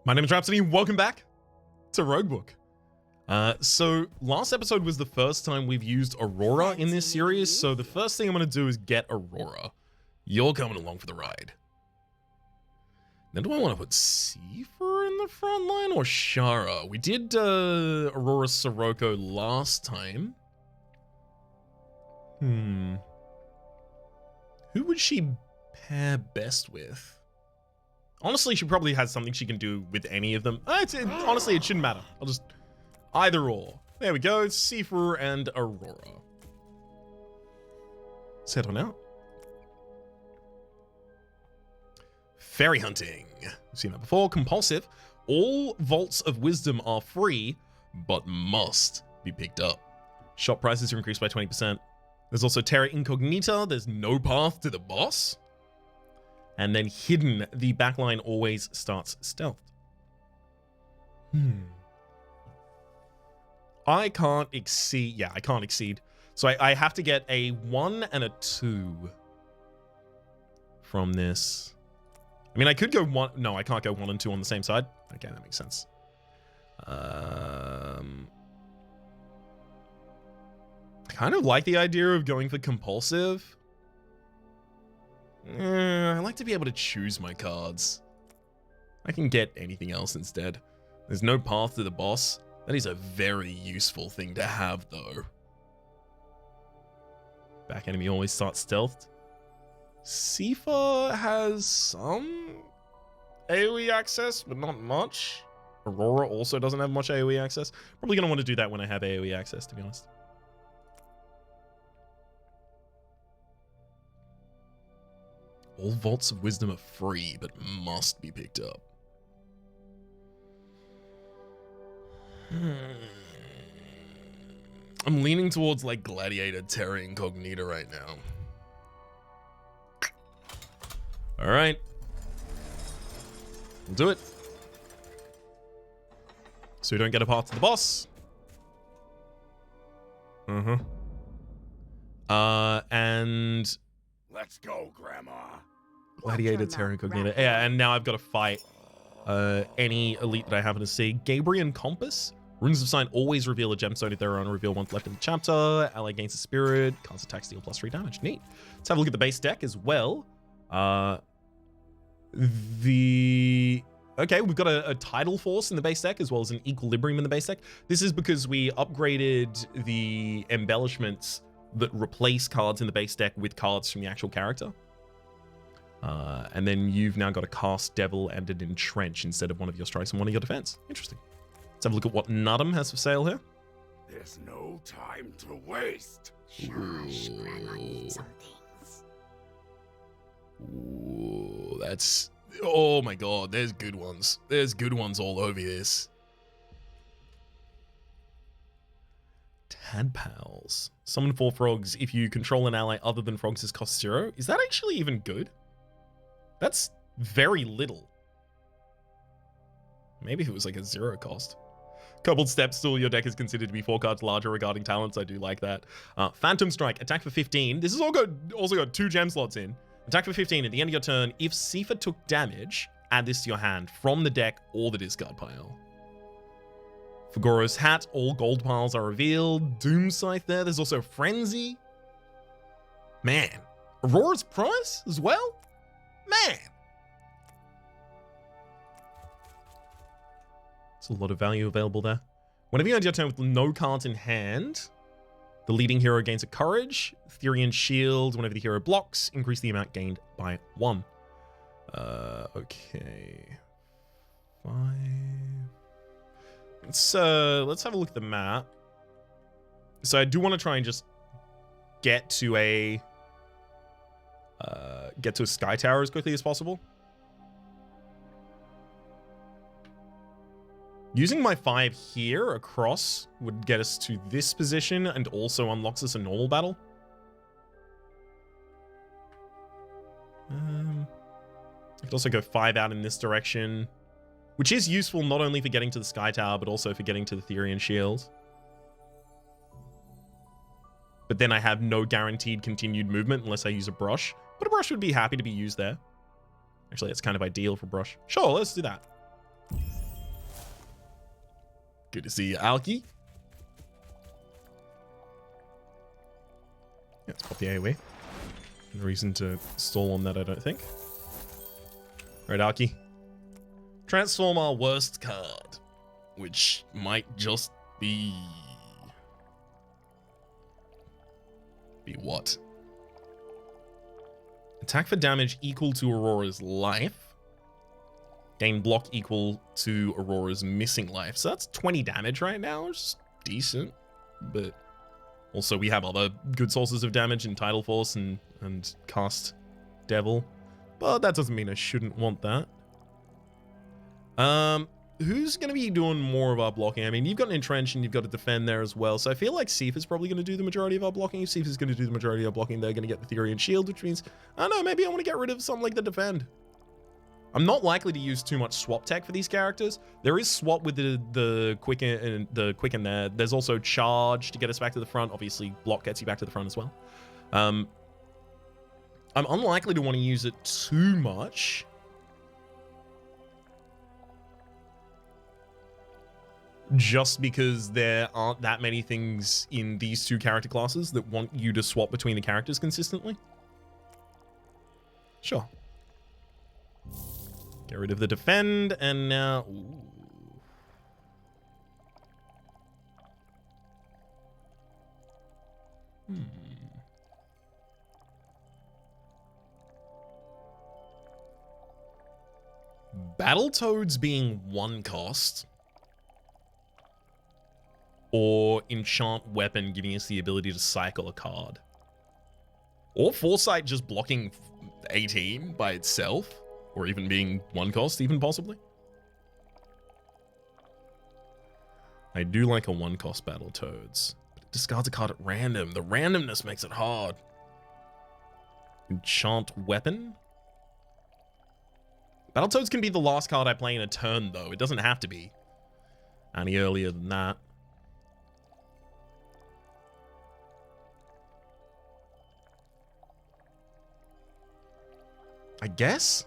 My name is Rhapsody, welcome back to Roguebook. So last episode was the first time we've used Aurora in this series, so the first thing I'm going to do is get Aurora. You're coming along for the ride. Now, do I want to put Seifer in the front line or Shara? We did Aurora Sirocco last time. Who would she pair best with? Honestly, she probably has something she can do with any of them. Honestly, it shouldn't matter. I'll just either or. There we go. Seifer and Aurora. Let's head on out. Fairy hunting. We've seen that before. Compulsive. All vaults of wisdom are free, but must be picked up. Shop prices are increased by 20%. There's also Terra Incognita. There's no path to the boss. And then hidden, the backline always starts stealth. I can't exceed. Yeah, I can't exceed. So I have to get a 1 and a 2 from this. I mean, I could go 1. No, I can't go 1 and 2 on the same side. Okay, that makes sense. I kind of like the idea of going for compulsive. I like to be able to choose my cards. I can get anything else instead. There's no path to the boss. That is a very useful thing to have, though. Back enemy always starts stealthed. Seifer has some AoE access, but not much. Aurora also doesn't have much AoE access. Probably going to want to do that when I have AoE access, to be honest. All vaults of wisdom are free, but must be picked up. I'm leaning towards like Gladiator Terra Incognita right now. All right. We'll do it. So we don't get a path to the boss. And let's go, Grandma. Gladiator Terra Incognita. Yeah, and now I've got to fight any elite that I happen to see. Gabrian Compass. Runes of Sign always reveal a gemstone if there are reveal one left in the chapter. Ally gains a spirit. Cast attack, steal +3 damage. Neat. Let's have a look at the base deck as well. Okay, we've got a Tidal Force in the base deck as well as an Equilibrium in the base deck. This is because we upgraded the embellishments that replace cards in the base deck with cards from the actual character. And then you've now got a Cast Devil and an Entrench instead of one of your strikes and one of your defense. Interesting. Let's have a look at what Nudum has for sale here. There's no time to waste. Shush, Grandma needs some things. Ooh, that's... Oh my god, there's good ones. There's good ones all over this. Tadpoles. Summon 4 frogs if you control an ally other than frogs as cost 0. Is that actually even good? That's very little. Maybe if it was like a 0 cost. Coupled Step Stool, your deck is considered to be 4 cards larger regarding talents. I do like that. Phantom Strike, attack for 15. This has also got 2 gem slots in. Attack for 15 at the end of your turn. If Seifer took damage, add this to your hand from the deck or the discard pile. Fagoro's Hat, all gold piles are revealed. Doom Scythe there. There's also Frenzy. Man. Aurora's Promise as well? Man. There's a lot of value available there. Whenever you end your turn with no cards in hand, the leading hero gains a Courage. Therian Shield, whenever the hero blocks, increase the amount gained by 1. Okay. 5... Let's have a look at the map. So I do want to try and just get to a sky tower as quickly as possible. Using my 5 here across would get us to this position and also unlocks us a normal battle. I could also go 5 out in this direction, which is useful not only for getting to the Sky Tower, but also for getting to the Therian Shield. But then I have no guaranteed continued movement unless I use a brush. But a brush would be happy to be used there. Actually, it's kind of ideal for brush. Sure, let's do that. Good to see you, Alki. Yeah, let's pop the AoE. No reason to stall on that, I don't think. Alright, Alki. Transform our worst card, which might just be... Be what? Attack for damage equal to Aurora's life. Gain block equal to Aurora's missing life. So that's 20 damage right now, which is decent. But also we have other good sources of damage in Tidal Force and Cast Devil. But that doesn't mean I shouldn't want that. Who's going to be doing more of our blocking? I mean, you've got an Entrench and you've got a Defend there as well. So I feel like Sif is probably going to do the majority of our blocking. If Sif is going to do the majority of our blocking, they're going to get the Theory and Shield, which means, I don't know, maybe I want to get rid of something like the Defend. I'm not likely to use too much swap tech for these characters. There is swap with the quicken there. There's also charge to get us back to the front. Obviously, block gets you back to the front as well. I'm unlikely to want to use it too much. Just because there aren't that many things in these two character classes that want you to swap between the characters consistently. Sure. Get rid of the Defend, and now... Battletoads being 1 cost... or Enchant Weapon giving us the ability to cycle a card. Or Foresight just blocking 18 by itself. Or even being 1 cost, even possibly. I do like a 1 cost Battletoads. But it discards a card at random. The randomness makes it hard. Enchant Weapon? Battletoads can be the last card I play in a turn, though. It doesn't have to be any earlier than that. I guess?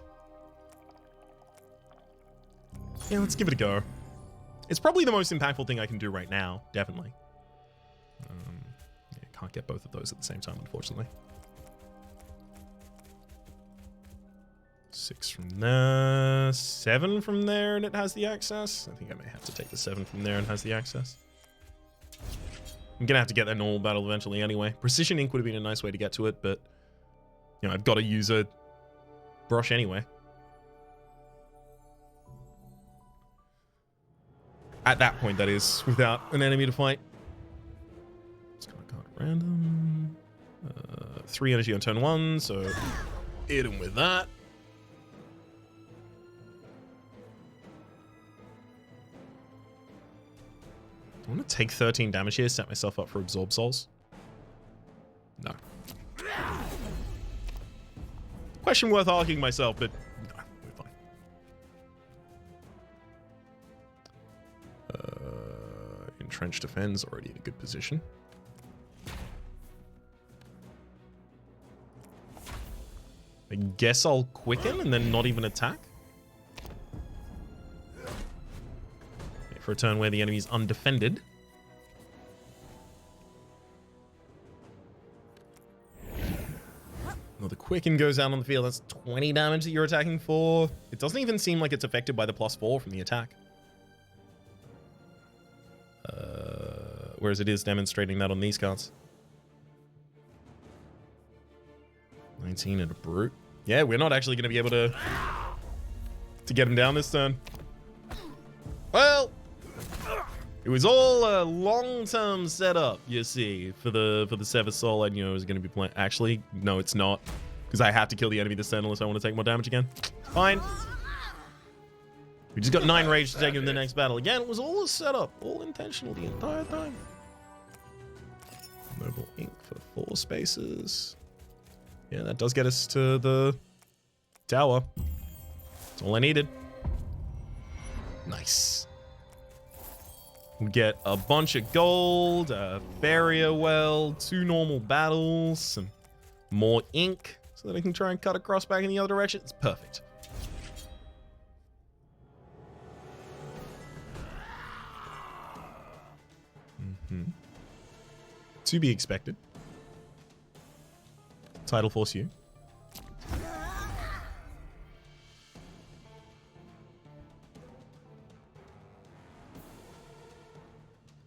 Yeah, let's give it a go. It's probably the most impactful thing I can do right now, definitely. Yeah, can't get both of those at the same time, unfortunately. 6 from there, 7 from there, and it has the access. I think I may have to take the 7 from there and has the access. I'm gonna have to get that normal battle eventually anyway. Precision Ink would have been a nice way to get to it, but you know, I've got to use a brush anyway. At that point, that is, without an enemy to fight. Just got a card at random. 3 energy on turn 1, so hit him with that. I want to take 13 damage here, set myself up for Absorb Souls. No. Question worth asking myself, but no, we're fine. Entrenched Defense, already in a good position. I guess I'll quicken and then not even attack. Okay, for a turn where the enemy's undefended. Well, the quicken goes out on the field. That's 20 damage that you're attacking for. It doesn't even seem like it's affected by the +4 from the attack. Whereas it is demonstrating that on these cards. 19 and a brute. Yeah, we're not actually going to be able to get him down this turn. Well, it was all a long-term setup, you see, for the Sever Soul. I knew I was going to be playing. Actually, no, it's not, because I have to kill the enemy this turn unless I want to take more damage again. Fine. We just got 9 rage to take him in the next battle. Again, it was all a setup, all intentional the entire time. Noble Ink for 4 spaces. Yeah, that does get us to the tower. That's all I needed. Nice. We get a bunch of gold, a barrier well, 2 normal battles, some more ink so that I can try and cut across back in the other direction. It's perfect. To be expected. Tidal Force you.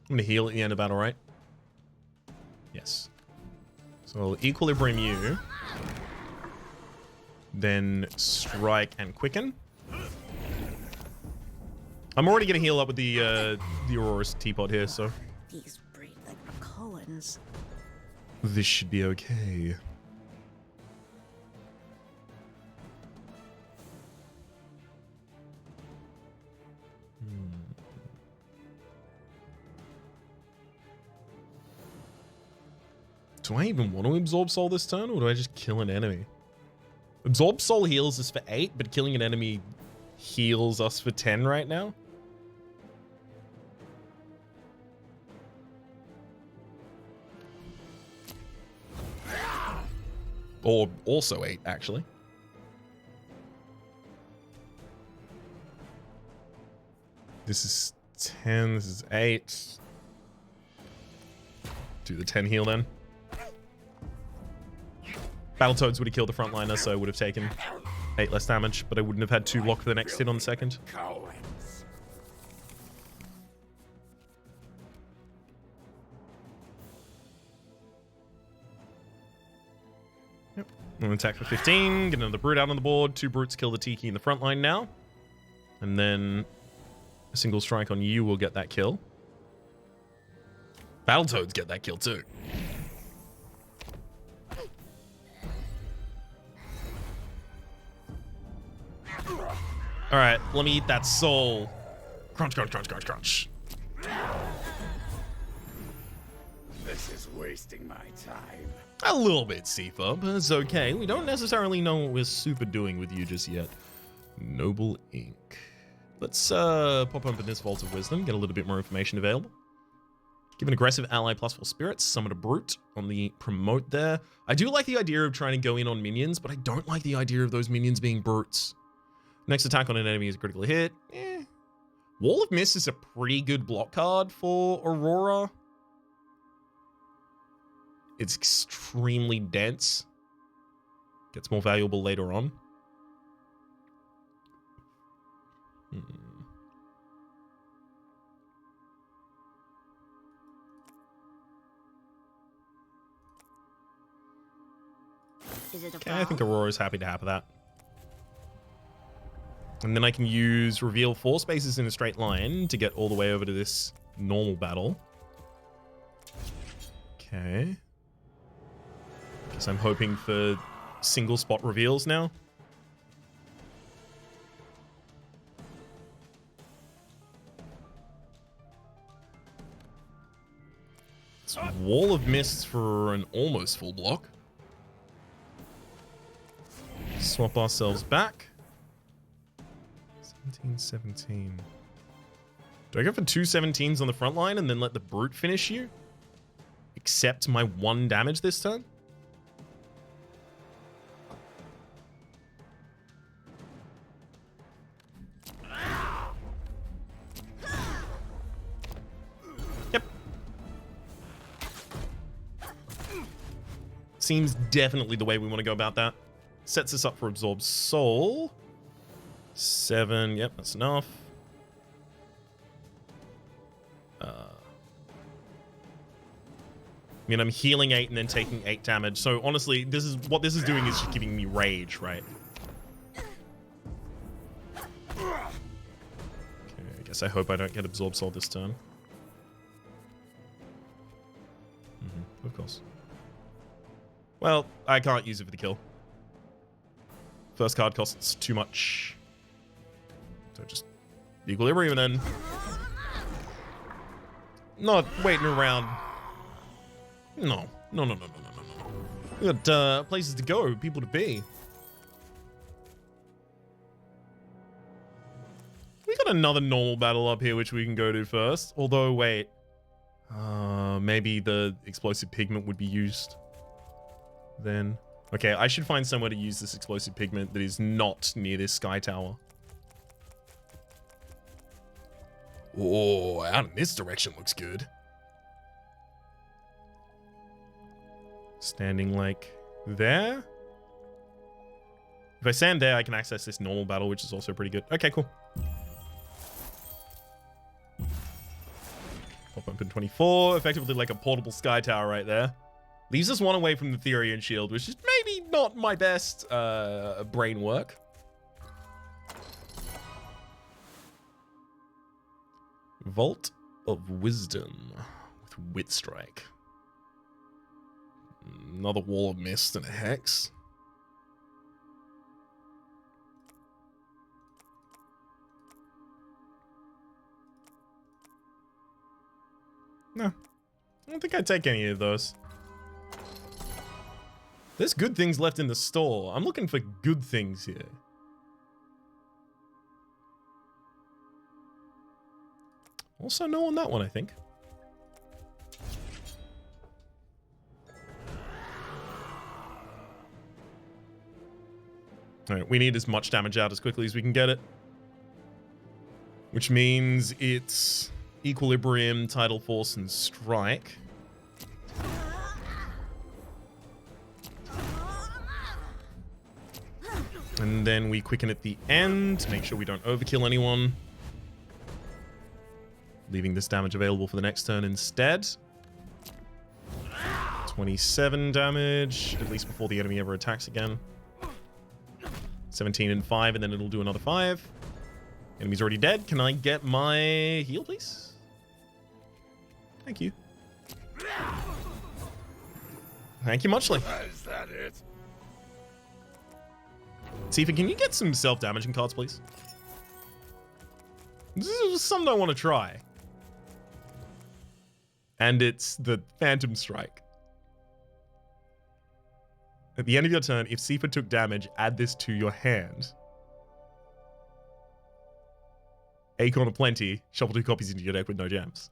I'm gonna heal at the end of battle, right? Yes. So I'll Equilibrium you. Then Strike and Quicken. I'm already gonna heal up with the Aurora's teapot here, so These breed like Cohens. this should be okay. Do I even want to Absorb Soul this turn, or do I just kill an enemy? Absorb Soul heals us for 8, but killing an enemy heals us for 10 right now? Or also 8, actually. This is 10, this is 8. Do the 10 heal then. Battletoads would have killed the frontliner, so I would have taken 8 less damage, but I wouldn't have had 2 block for the next hit on the second. Cowards. Yep. I'm gonna attack for 15, get another brute out on the board. 2 brutes kill the Tiki in the front line now. And then a single strike on you will get that kill. Battletoads get that kill too. All right, let me eat that soul. Crunch, crunch, crunch, crunch, crunch. This is wasting my time. A little bit, Sifa, but it's okay. We don't necessarily know what we're super doing with you just yet. Noble Ink. Let's pop open this Vault of Wisdom, get a little bit more information available. Give an aggressive ally +4 spirits, summon a brute on the promote there. I do like the idea of trying to go in on minions, but I don't like the idea of those minions being brutes. Next attack on an enemy is a critical hit. Wall of Mist is a pretty good block card for Aurora. It's extremely dense. Gets more valuable later on. Is it a Okay, I think Aurora's happy to have that. And then I can use reveal 4 spaces in a straight line to get all the way over to this normal battle. Okay. Guess I'm hoping for single spot reveals now. It's Wall of Mist for an almost full block. Swap ourselves back. 17. Do I go for 2 17s on the front line and then let the brute finish you? Accept my 1 damage this turn? Yep. Seems definitely the way we want to go about that. Sets us up for Absorb Soul. 7, yep, that's enough. I mean, I'm healing 8 and then taking 8 damage. So honestly, this is what this is doing is just giving me rage, right? Okay, I guess I hope I don't get Absorb Soul this turn. Of course. Well, I can't use it for the kill. First card costs too much. So just Equilibrium and then not waiting around. No. We got places to go, people to be. We got another normal battle up here which we can go to first. Although, wait. Maybe the explosive pigment would be used then. Okay, I should find somewhere to use this explosive pigment that is not near this sky tower. Oh, out in this direction looks good. Standing like there. If I stand there, I can access this normal battle, which is also pretty good. Okay, cool. Pop open 24. Effectively like a portable sky tower right there. Leaves us one away from the Therian shield, which is maybe not my best brain work. Vault of Wisdom with Wit Strike. Another Wall of Mist and a Hex. No, I don't think I'd take any of those. There's good things left in the store. I'm looking for good things here. Also no on that one, I think. Alright, we need as much damage out as quickly as we can get it. Which means it's Equilibrium, Tidal Force, and Strike. And then we quicken at the end, make sure we don't overkill anyone. Leaving this damage available for the next turn instead. 27 damage, at least before the enemy ever attacks again. 17 and 5, and then it'll do another 5. Enemy's already dead. Can I get my heal, please? Thank you. Thank you muchly. Is that it? Tifa, can you get some self-damaging cards, please? This is something I want to try. And it's the Phantom Strike. At the end of your turn, if Sifa took damage, add this to your hand. Acorn of Plenty, shuffle 2 copies into your deck with no gems.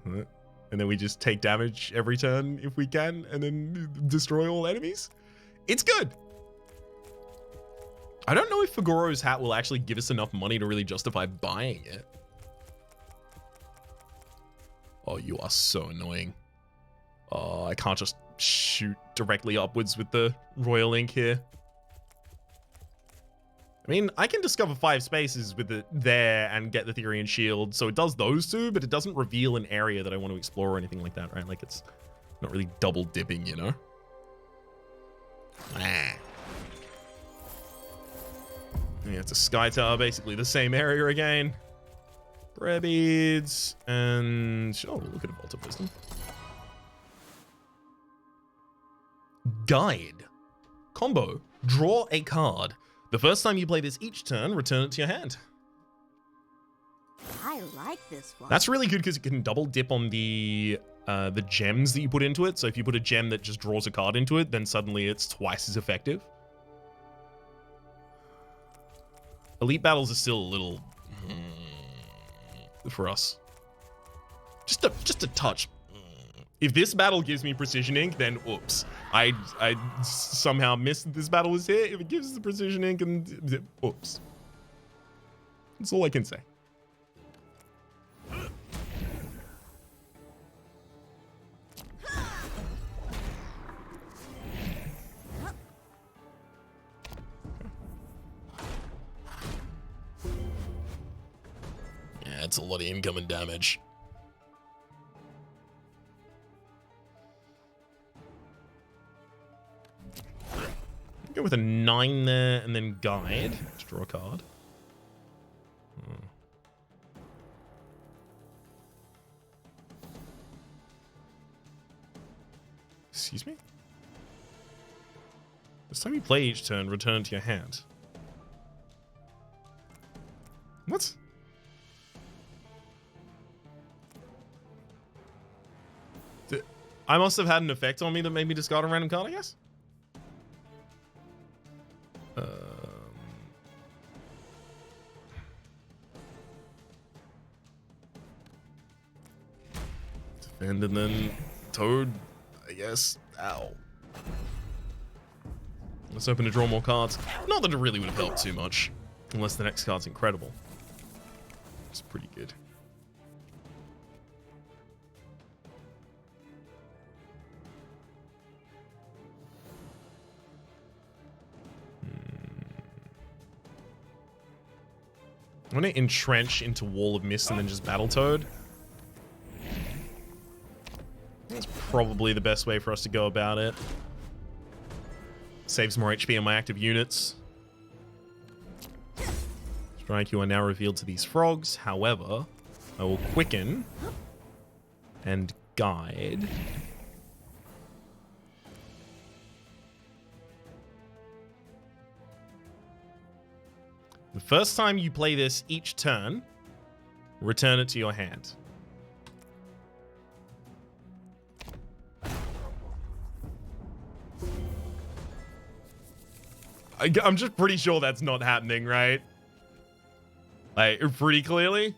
And then we just take damage every turn if we can, and then destroy all enemies. It's good. I don't know if Fagoro's hat will actually give us enough money to really justify buying it. Oh, you are so annoying. Oh, I can't just shoot directly upwards with the Royal Ink here. I mean, I can discover 5 spaces with it there and get the Therian shield, so it does those two, but it doesn't reveal an area that I want to explore or anything like that, right? Like, it's not really double dipping, you know? Ah. Yeah, it's a Sky Tower, basically the same area again. Prayer beads, and oh, look at a Vault of Wisdom. Guide. Combo. Draw a card. The first time you play this each turn, return it to your hand. I like this one. That's really good because it can double dip on the gems that you put into it. So if you put a gem that just draws a card into it, then suddenly it's twice as effective. Elite battles are still a little for us. Just a touch. If this battle gives me Precision Ink, then oops. I somehow missed this battle was here. If it gives us the Precision Ink, and oops. That's all I can say. Yeah, it's a lot of incoming damage. Go with a 9 there and then guide to draw a card. Excuse me? This time you play each turn, return to your hand. What? I must have had an effect on me that made me discard a random card, I guess? Defend and then Toad, I guess. Ow. Let's open to draw more cards. Not that it really would have helped too much, unless the next card's incredible. It's pretty good. I'm going to entrench into Wall of Mist and then just Battletoad. That's probably the best way for us to go about it. Saves more HP on my active units. Strike, you are now revealed to these frogs. However, I will quicken and guide. The first time you play this each turn, return it to your hand. I'm just pretty sure that's not happening, right? Like, pretty clearly.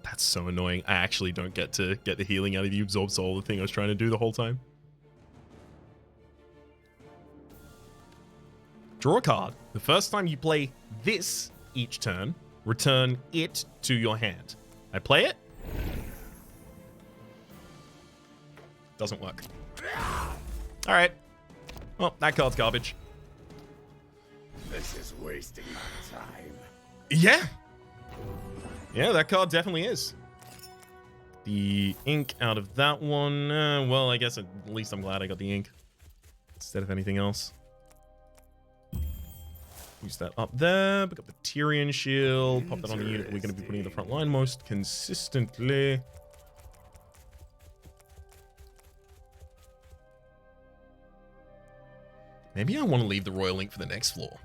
That's so annoying. I actually don't get to get the healing out of the Absorb Soul, the thing I was trying to do the whole time. Draw a card. The first time you play this each turn, return it to your hand. I play it. Doesn't work. All right. Well, that card's garbage. This is wasting my time. Yeah. Yeah, that card definitely is. The ink out of that one. Well, I guess at least I'm glad I got the ink instead of anything else. Use that up there. Pick up the Tyrion shield. Pop that on the unit we're going to be putting in the front line most consistently. Maybe I want to leave the Royal Ink for the next floor.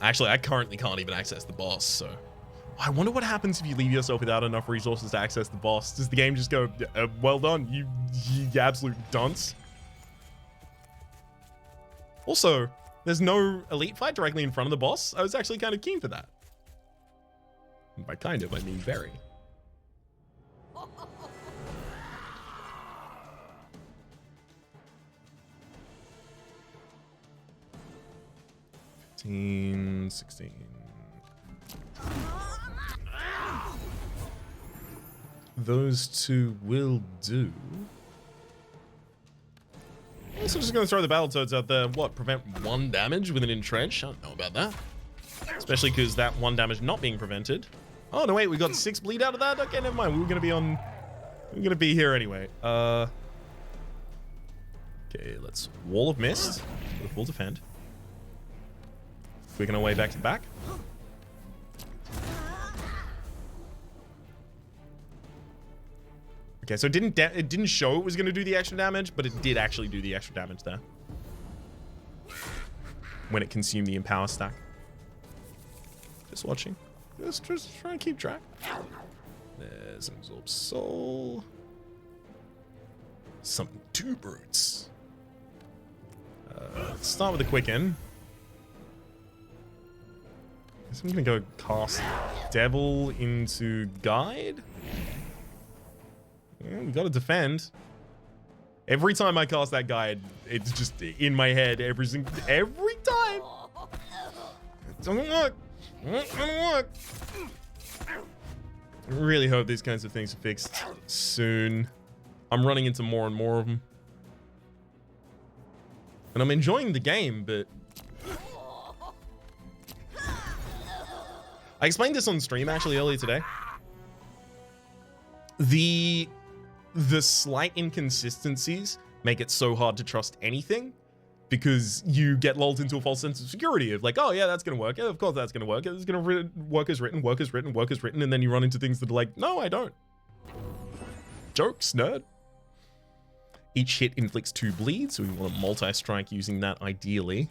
Actually, I currently can't even access the boss, so... I wonder what happens if you leave yourself without enough resources to access the boss. Does the game just go, well done, you absolute dunce? Also, there's no elite fight directly in front of the boss. I was actually kind of keen for that. And by kind of, I mean very. $15, $16. Those two will do. So I'm just going to throw the Battletoads out there. What, prevent 1 damage with an entrench? I don't know about that. Especially because that 1 damage not being prevented. Oh, no, wait, we got 6 bleed out of that? Okay, never mind. We were going to be on... We're going to be here anyway. Okay, let's Wall of Mist with full defend. Quicken our way back to back. Okay, so it didn't show it was going to do the extra damage, but it did actually do the extra damage there. When it consumed the Empower stack. Just watching. Just trying to keep track. There's an Absorb Soul. Summon 2 brutes. Let's start with a Quicken. I guess I'm going to go cast Devil into Guide. Yeah, we gotta defend. Every time I cast that guide, it's just in my head every time. It doesn't work. It doesn't work. I really hope these kinds of things are fixed soon. I'm running into more and more of them. And I'm enjoying the game, but... I explained this on stream actually earlier today. The slight inconsistencies make it so hard to trust anything because you get lulled into a false sense of security of like, oh yeah, that's going to work. Yeah, of course that's going to work. It's going to work as written, work as written, work as written. And then you run into things that are like, no, I don't. Jokes, nerd. Each hit inflicts 2 bleeds. So we want to multi-strike using that ideally.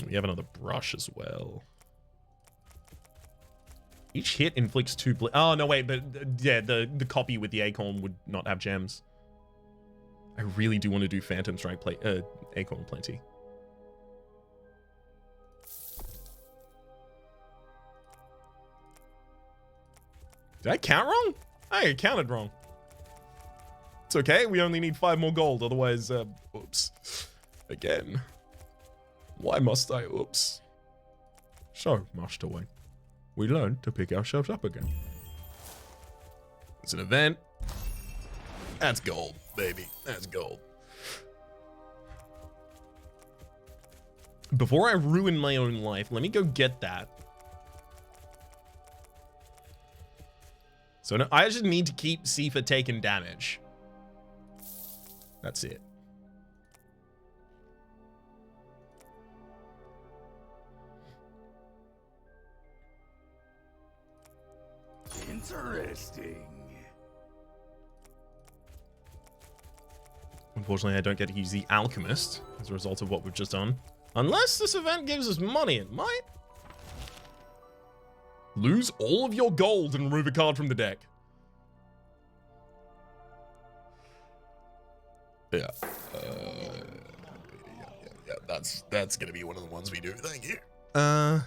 We have another brush as well. Each hit inflicts 2 bleed. Oh, no, wait, but yeah, the copy with the Acorn would not have gems. I really do want to do Phantom Strike Acorn plenty. Did I count wrong? I counted wrong. It's okay, we only need 5 more gold, otherwise, oops. Again. Why must I? Oops. So, Master Wayne, we learned to pick ourselves up again. It's an event. That's gold, baby. That's gold. Before I ruin my own life, let me go get that. So no, I just need to keep Sifa taking damage. That's it. Interesting. Unfortunately, I don't get to use the Alchemist as a result of what we've just done. Unless this event gives us money, it might. Lose all of your gold and remove a card from the deck. Yeah. Yeah. That's gonna be one of the ones we do. Thank you. I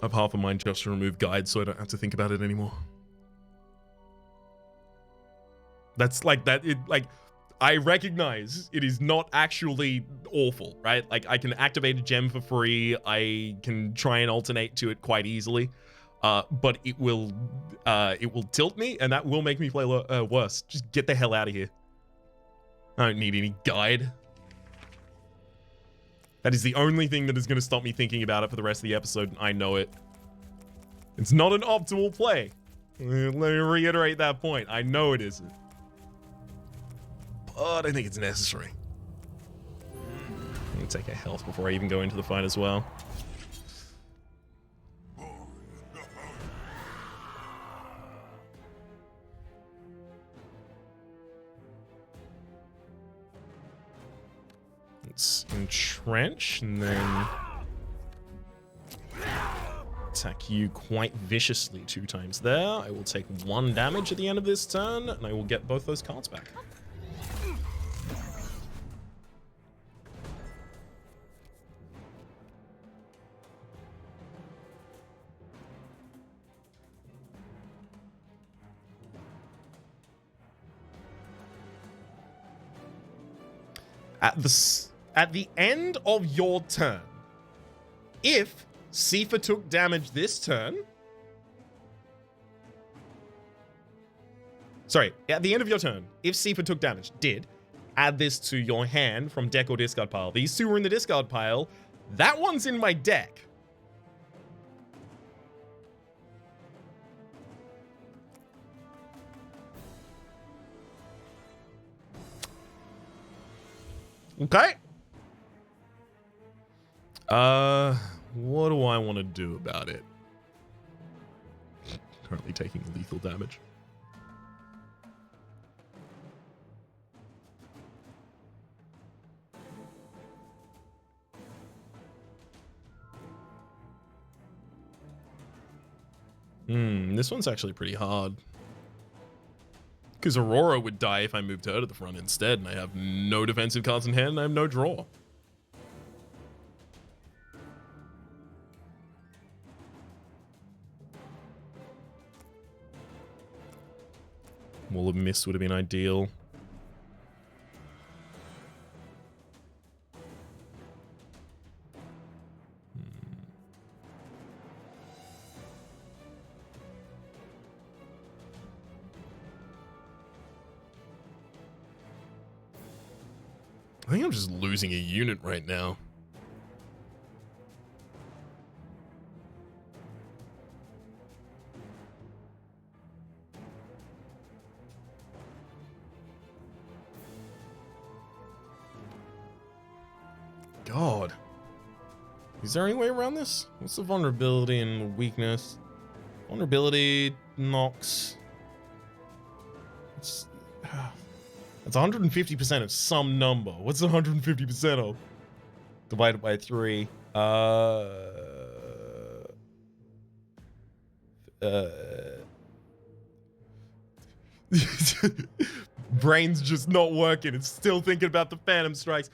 have half a mind just to remove guides so I don't have to think about it anymore. That's like that. I recognize it is not actually awful, right? Like I can activate a gem for free. I can try and alternate to it quite easily, but it will tilt me, and that will make me play worse. Just get the hell out of here. I don't need any guide. That is the only thing that is going to stop me thinking about it for the rest of the episode. I know it. It's not an optimal play. Let me reiterate that point. I know it isn't. But I think it's necessary. Let me take a health before I even go into the fight as well. Let's entrench and then attack you quite viciously 2 times there. I will take 1 damage at the end of this turn, and I will get both those cards back. At the end of your turn, if Sifa took damage this turn, sorry, at the end of your turn, if Sifa took damage, add this to your hand from deck or discard pile. These 2 are in the discard pile. That one's in my deck. Okay. What do I want to do about it? Currently taking lethal damage. This one's actually pretty hard. Because Aurora would die if I moved her to the front instead, and I have no defensive cards in hand, and I have no draw. Wall of Mist would have been ideal. I think I'm just losing a unit right now. God. Is there any way around this? What's the vulnerability and weakness? Vulnerability knocks. That's 150% of some number. What's 150% of? Divided by 3. Brain's just not working. It's still thinking about the Phantom Strikes.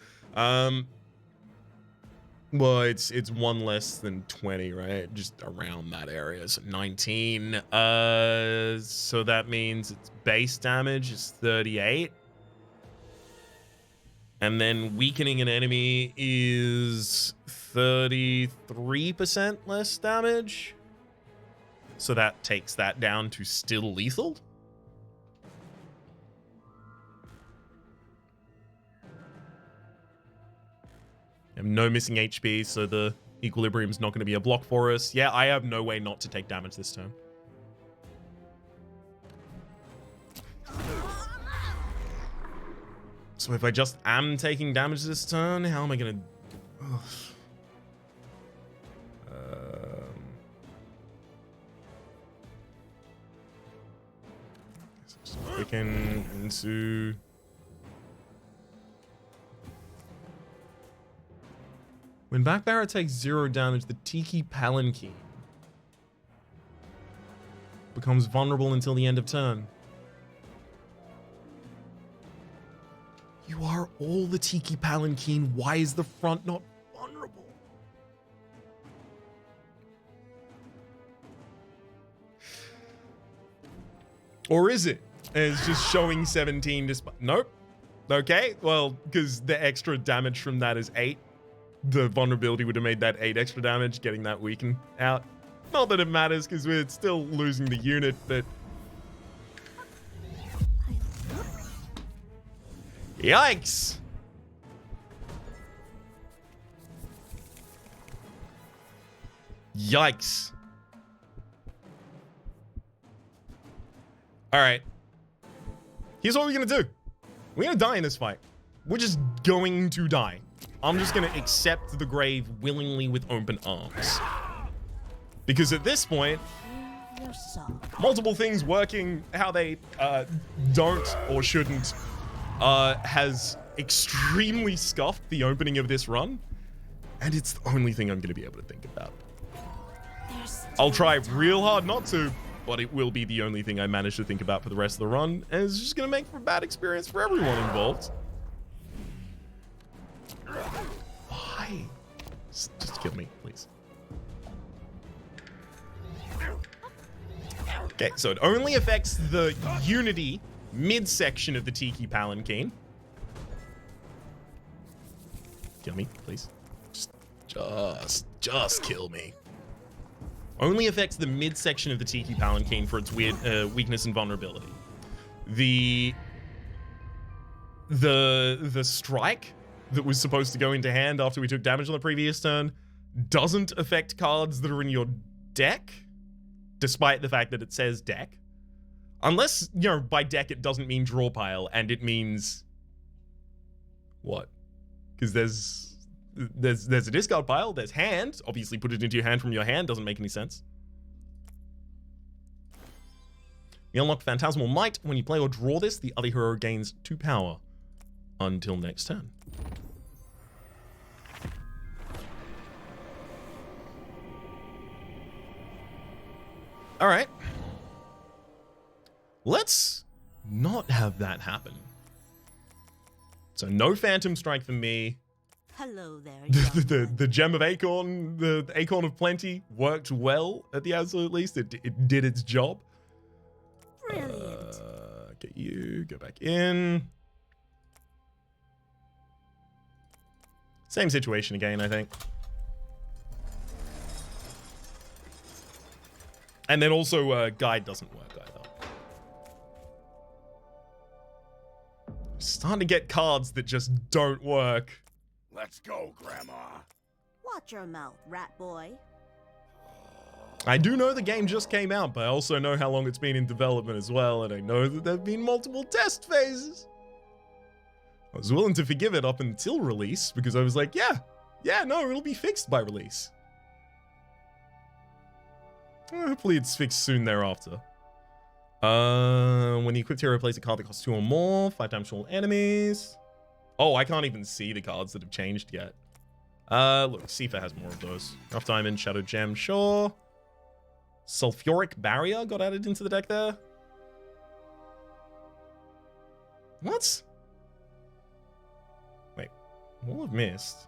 Well, it's one less than 20, right? Just around that area. So 19. So that means its base damage is 38. And then weakening an enemy is 33% less damage. So that takes that down to still lethal. I have no missing HP, so the equilibrium's not going to be a block for us. Yeah, I have no way not to take damage this turn. So if I just am taking damage this turn, how am I going to... Quicken into... When Backbarra takes 0 damage, the Tiki Palanquin becomes vulnerable until the end of turn. You are all the Tiki Palanquin. Why is the front not vulnerable? Or is it? And it's just showing 17 despite... Nope. Okay, well, because the extra damage from that is 8. The vulnerability would have made that 8 extra damage, getting that weaken out. Not that it matters, because we're still losing the unit, but... Yikes! Yikes. Alright. Here's what we're gonna do. We're gonna die in this fight. We're just going to die. I'm just going to accept the grave willingly with open arms. Because at this point, multiple things working how they don't or shouldn't has extremely scuffed the opening of this run. And it's the only thing I'm going to be able to think about. I'll try real hard not to, but it will be the only thing I manage to think about for the rest of the run. And it's just going to make for a bad experience for everyone involved. Why? Just kill me, please. Okay, so it only affects the Unity midsection of the Tiki Palanquin. Kill me, please. Just kill me. Only affects the midsection of the Tiki Palanquin for its weird weakness and vulnerability. The strike that was supposed to go into hand after we took damage on the previous turn doesn't affect cards that are in your deck, despite the fact that it says deck. Unless, you know, by deck it doesn't mean draw pile, and it means... What? Because there's a discard pile, there's hand. Obviously put it into your hand from your hand, doesn't make any sense. You unlock Phantasmal Might. When you play or draw this, the other hero gains 2 power until next turn. All right. Let's not have that happen. So no Phantom Strike for me. Hello there, the Gem of Acorn, the Acorn of Plenty worked well at the absolute least. It did its job. Brilliant. Get you, go back in. Same situation again, I think. And then also, Guide doesn't work either. Starting to get cards that just don't work. Let's go, Grandma. Watch your mouth, rat boy. I do know the game just came out, but I also know how long it's been in development as well, and I know that there have been multiple test phases. I was willing to forgive it up until release, because I was like, yeah, no, it'll be fixed by release. Hopefully it's fixed soon thereafter. When the equipped hero plays a card that costs 2 or more, 5 times all enemies. Oh, I can't even see the cards that have changed yet. Look, Sifa has more of those. Rough Diamond, Shadow Gem, sure. Sulfuric Barrier got added into the deck there. What? Wait, what have I missed?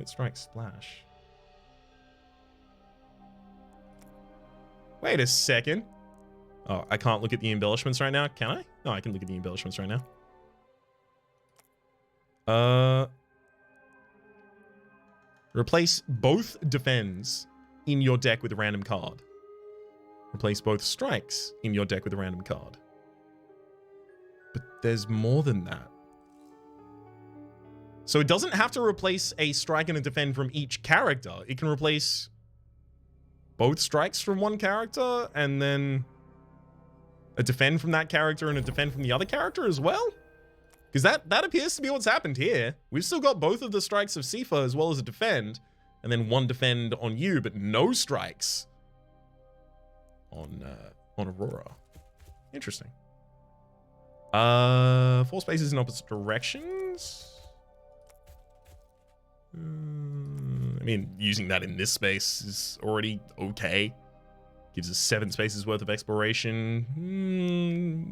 Wit Strike Splash. Wait a second. Oh, I can't look at the embellishments right now. Can I? No, I can look at the embellishments right now. Replace both defends in your deck with a random card. Replace both strikes in your deck with a random card. But there's more than that. So it doesn't have to replace a strike and a defend from each character. It can replace both strikes from one character and then a defend from that character and a defend from the other character as well? Because that appears to be what's happened here. We've still got both of the strikes of Sifa as well as a defend, and then one defend on you, but no strikes on Aurora. Interesting. 4 spaces in opposite directions. I mean, using that in this space is already okay. Gives us 7 spaces worth of exploration.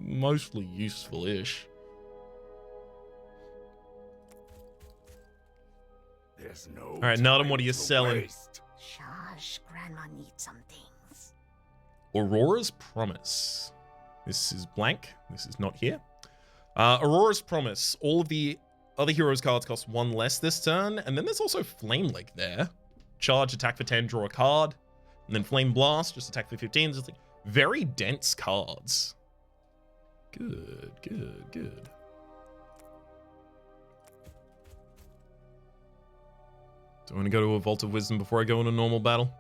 Mostly useful-ish. There's no All right, Nardum, what are you time to selling? waste. Shush, Grandma needs some things. Aurora's Promise. This is blank. This is not here. Aurora's Promise. All of the other heroes' cards cost 1 less this turn. And then there's also Flame Lake there. Charge, attack for 10, draw a card. And then Flame Blast, just attack for 15. Just like very dense cards. Good, good, good. Do I want to go to a Vault of Wisdom before I go in a normal battle?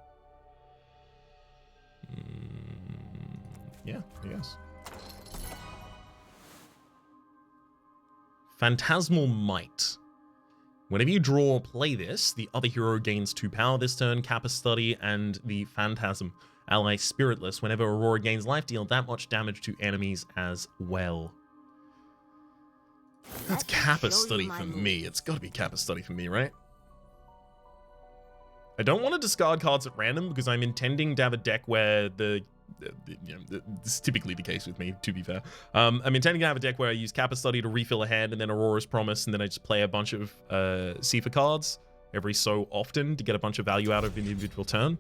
Yeah, I guess. Phantasmal Might. Whenever you draw or play this, the other hero gains 2 power this turn, Kappa Study, and the Phantasm ally Spiritless. Whenever Aurora gains life, deal that much damage to enemies as well. That's Kappa Study for me. It's got to be Kappa Study for me, right? I don't want to discard cards at random because I'm intending to have a deck where this is typically the case with me, to be fair. I'm intending to have a deck where I use Kappa Study to refill a hand and then Aurora's Promise, and then I just play a bunch of Sifa cards every so often to get a bunch of value out of an individual turn.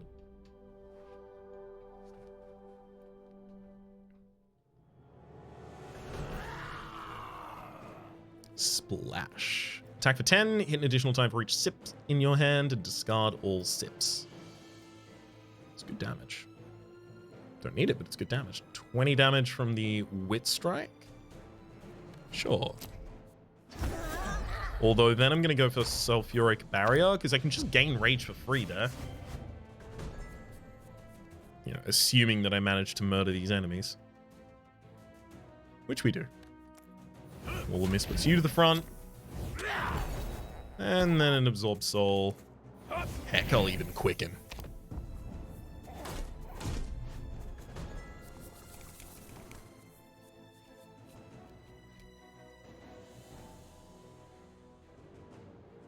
Splash. Attack for 10, hit an additional time for each sip in your hand, and discard all sips. It's good damage. Don't need it, but it's good damage. 20 damage from the Wit Strike? Sure. Although then I'm going to go for Sulfuric Barrier, because I can just gain Rage for free there. You know, assuming that I manage to murder these enemies. Which we do. Wall of Mist puts you to the front. And then an Absorb Soul. Heck, I'll even Quicken.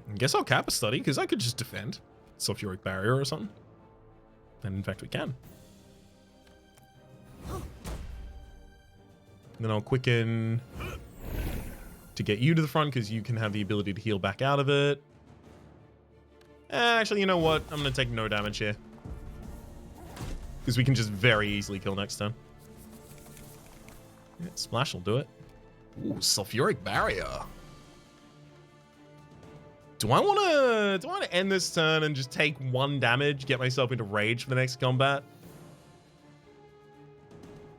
I guess I'll Kappa Study, because I could just defend. Sulfuric Barrier or something. And in fact, we can. And then I'll Quicken to get you to the front, because you can have the ability to heal back out of it. Actually, you know what? I'm going to take no damage here. Because we can just very easily kill next turn. Yeah, Splash will do it. Ooh, Sulfuric Barrier. Do I want to end this turn and just take 1 damage, get myself into Rage for the next combat?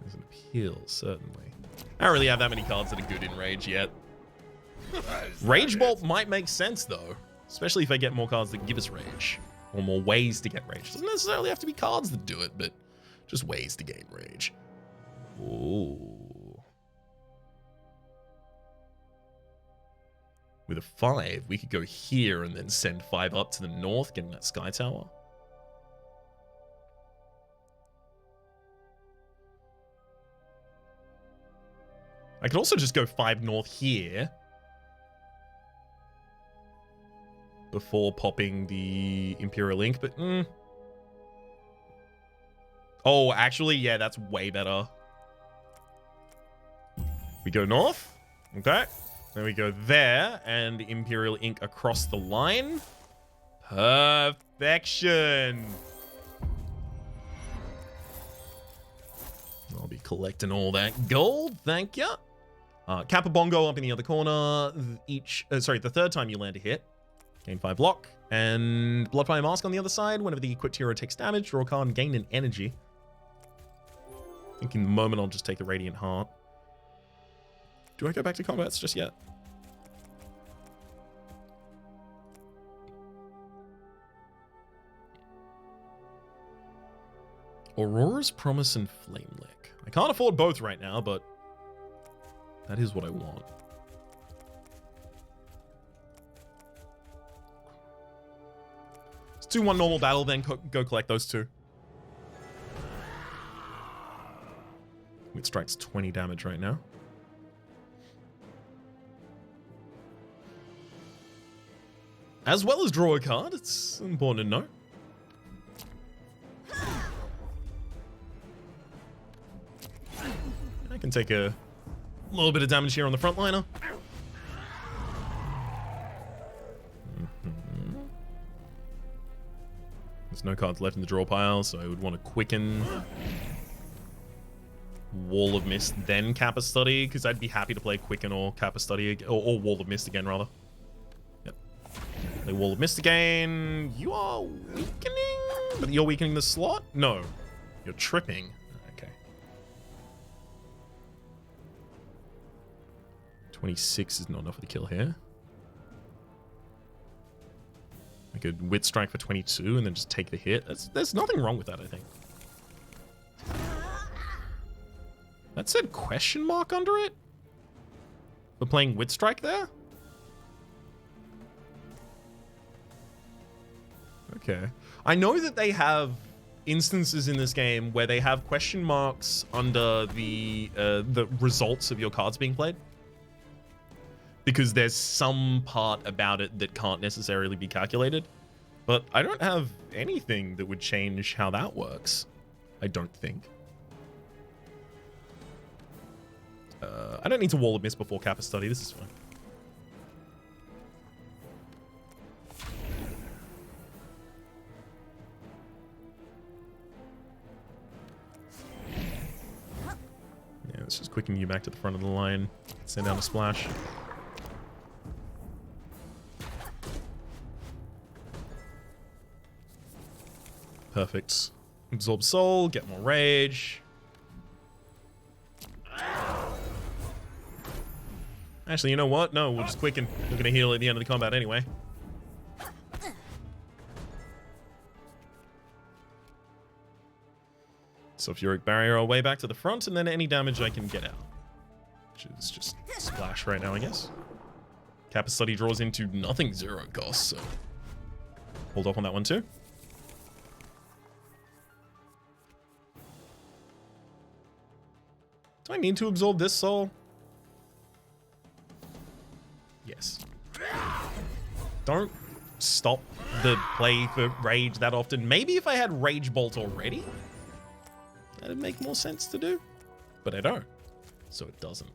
There's an appeal, certainly. I don't really have that many cards that are good in Rage yet. Rage Bolt might make sense, though. Especially if I get more cards that give us Rage. Or more ways to get Rage. Doesn't necessarily have to be cards that do it, but just ways to gain Rage. Ooh. With a 5, we could go here and then send 5 up to the north, getting that Sky Tower. I could also just go 5 north here. Before popping the Imperial Ink, but... Oh, actually, yeah, that's way better. We go north. Okay. Then we go there, and Imperial Ink across the line. Perfection. I'll be collecting all that gold. Thank you. Capabongo up in the other corner. The third time you land a hit, gain 5 block. And Bloodfire Mask on the other side. Whenever the equipped hero takes damage, draw a card and gain an energy. I think in the moment I'll just take the Radiant Heart. Do I go back to combats just yet? Aurora's Promise and Flame Lick. I can't afford both right now, but that is what I want. Let's do one normal battle, then go collect those two. It strikes 20 damage right now. As well as draw a card, it's important to know. I can take a little bit of damage here on the frontliner. There's no cards left in the draw pile, so I would want to quicken Wall of Mist, then Kappa Study, because I'd be happy to play Quicken or Kappa Study, or Wall of Mist again, rather. Yep. Play Wall of Mist again. You are weakening? But you're weakening the slot? No. You're tripping. Okay. 26 is not enough for the kill here. I could Wit Strike for 22 and then just take the hit. There's nothing wrong with that, I think. That said question mark under it? For playing Wit Strike there? Okay. I know that they have instances in this game where they have question marks under the results of your cards being played. Because there's some part about it that can't necessarily be calculated. But I don't have anything that would change how that works. I don't think. I don't need to Wall of Mist before Kappa Study. This is fine. Yeah, let's just quicken you back to the front of the line. Send down a splash. Perfect. Absorb Soul, get more rage. Actually, you know what? No, we'll just quicken. We're going to heal at the end of the combat anyway. Sulfuric Barrier our way back to the front, and then any damage I can get out. Which is just splash right now, I guess. Kappa Study draws into nothing 0 cost, so hold off on that one too. Do I need to absorb this soul? Yes. Don't stop the play for rage that often. Maybe if I had Rage Bolt already, that'd make more sense to do. But I don't, so it doesn't.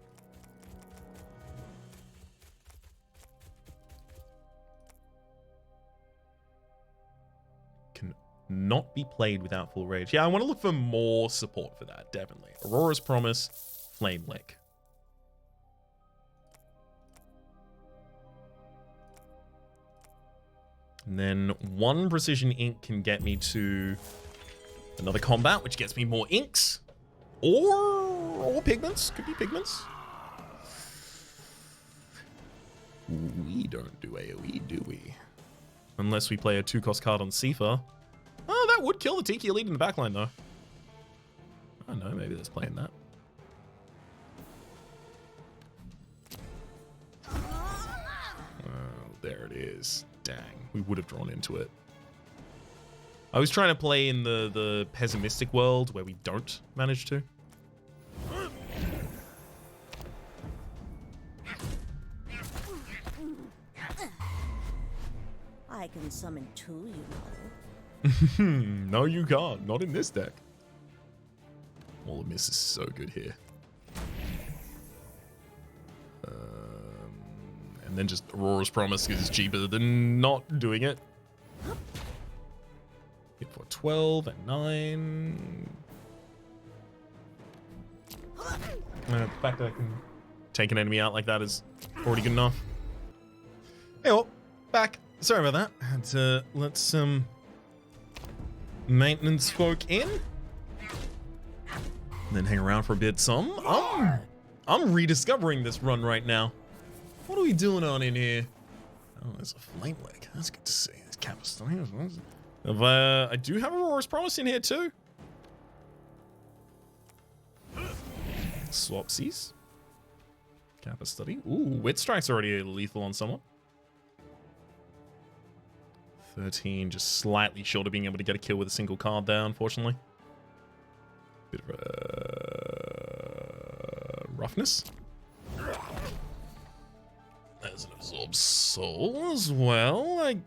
Can not be played without full rage. Yeah, I want to look for more support for that, definitely. Aurora's Promise, Flame Lick. And then 1 Precision Ink can get me to another combat, which gets me more inks. Or pigments. Could be pigments. We don't do AoE, do we? Unless we play a 2-cost card on Sifa. Oh, that would kill the Tiki Elite in the backline, though. I don't know, maybe there's playing that. Oh, there it is. Dang, we would have drawn into it. I was trying to play in the pessimistic world where we don't manage to. I can summon 2, you know. No, you can't. Not in this deck. Wall of Mist is so good here. And then just Aurora's Promise because it's cheaper than not doing it. Hit for 12 and 9. The fact that I can take an enemy out like that is already good enough. Hey, well, back. Sorry about that. Had to let some maintenance folk in. And then hang around for a bit. I'm rediscovering this run right now. What are we doing on in here? Oh, there's a flame leg. That's good to see. There's Capistone. I do have Aurora's Promise in here too. Swapsies. Kappa Study. Ooh, Wit Strike's already lethal on someone. 13, just slightly short of being able to get a kill with a single card there, unfortunately. Bit of roughness. There's an Absorb Soul as well. I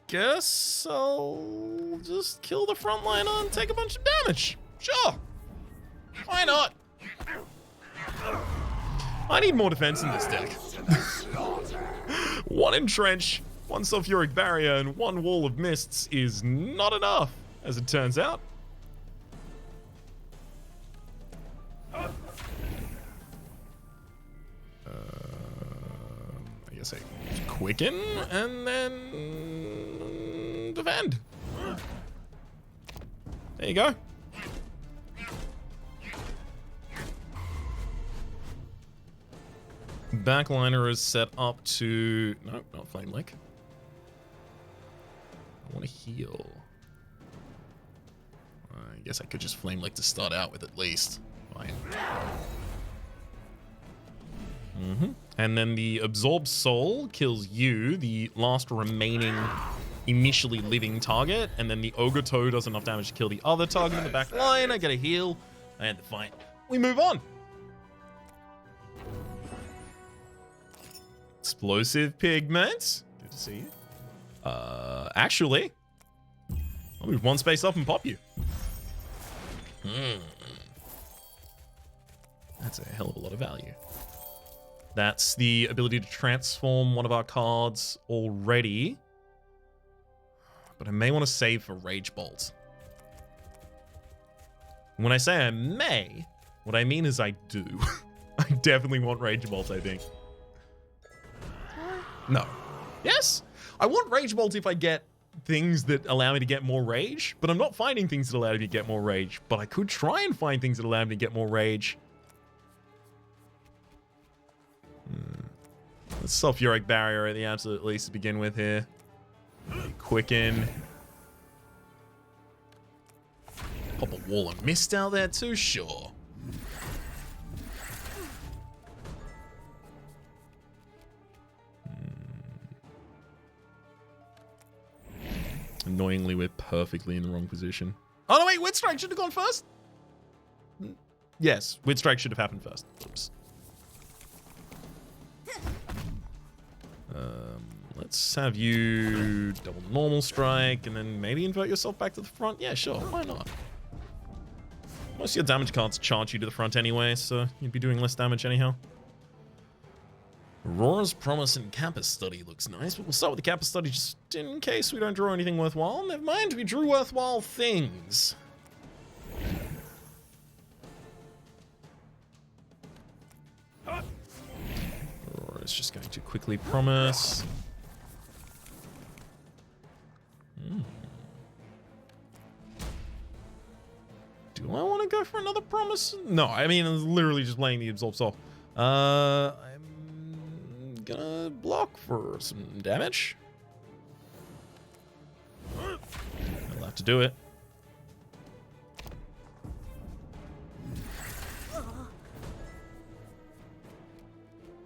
guess I'll just kill the frontliner and take a bunch of damage. Sure. Why not? I need more defense in this deck. 1 Entrench, 1 Sulfuric Barrier, and 1 Wall of Mists is not enough, as it turns out. I guess I Quicken, and then defend. There you go. Backliner is set up to... No, not Flame Lake. I want to heal. I guess I could just Flame Lake to start out with at least. Fine. And then the Absorb Soul kills you, the last remaining initially living target, and then the Ogre Toe does enough damage to kill the other target in the back line. I get a heal, and the fight. We move on. Explosive Pigment. Good to see you. Actually, I'll move 1 space up and pop you. That's a hell of a lot of value. That's the ability to transform one of our cards already. But I may want to save for Rage Bolt. When I say I may, what I mean is I do. I definitely want Rage Bolt, I think. No. Yes? I want Rage Bolt if I get things that allow me to get more rage, but I'm not finding things that allow me to get more rage. But I could try and find things that allow me to get more rage. Let's Sulfuric Barrier at the absolute least to begin with here. Quicken. Pop a Wall of Mist out there too, sure. Annoyingly, we're perfectly in the wrong position. Oh no, wait, Wit Strike should have gone first? Yes, Wit Strike should have happened first. Oops. Let's have you double normal strike and then maybe invert yourself back to the front. Yeah, sure, why not? Most of your damage cards charge you to the front anyway, so you'd be doing less damage anyhow. Aurora's Promise and Kappa Study looks nice, but we'll start with the Kappa Study just in case we don't draw anything worthwhile. Never mind, we drew worthwhile things. Aurora's just going to quickly Promise. Do I want to go for another Promise? No, I mean, I'm literally just playing the Absorb Soul. I'm gonna block for some damage. I'll have to do it.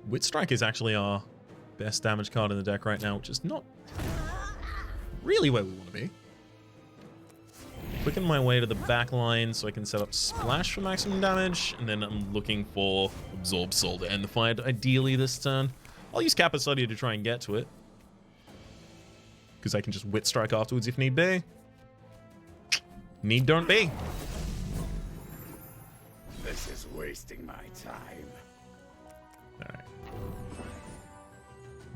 Wit Strike is actually our best damage card in the deck right now, which is not really where we want to be. Quicken my way to the back line so I can set up Splash for maximum damage, and then I'm looking for Absorb Soul to end the fight, ideally this turn. I'll use Kappa Study to try and get to it, because I can just Wit Strike afterwards if need be. Need don't be. This is wasting my time. Alright.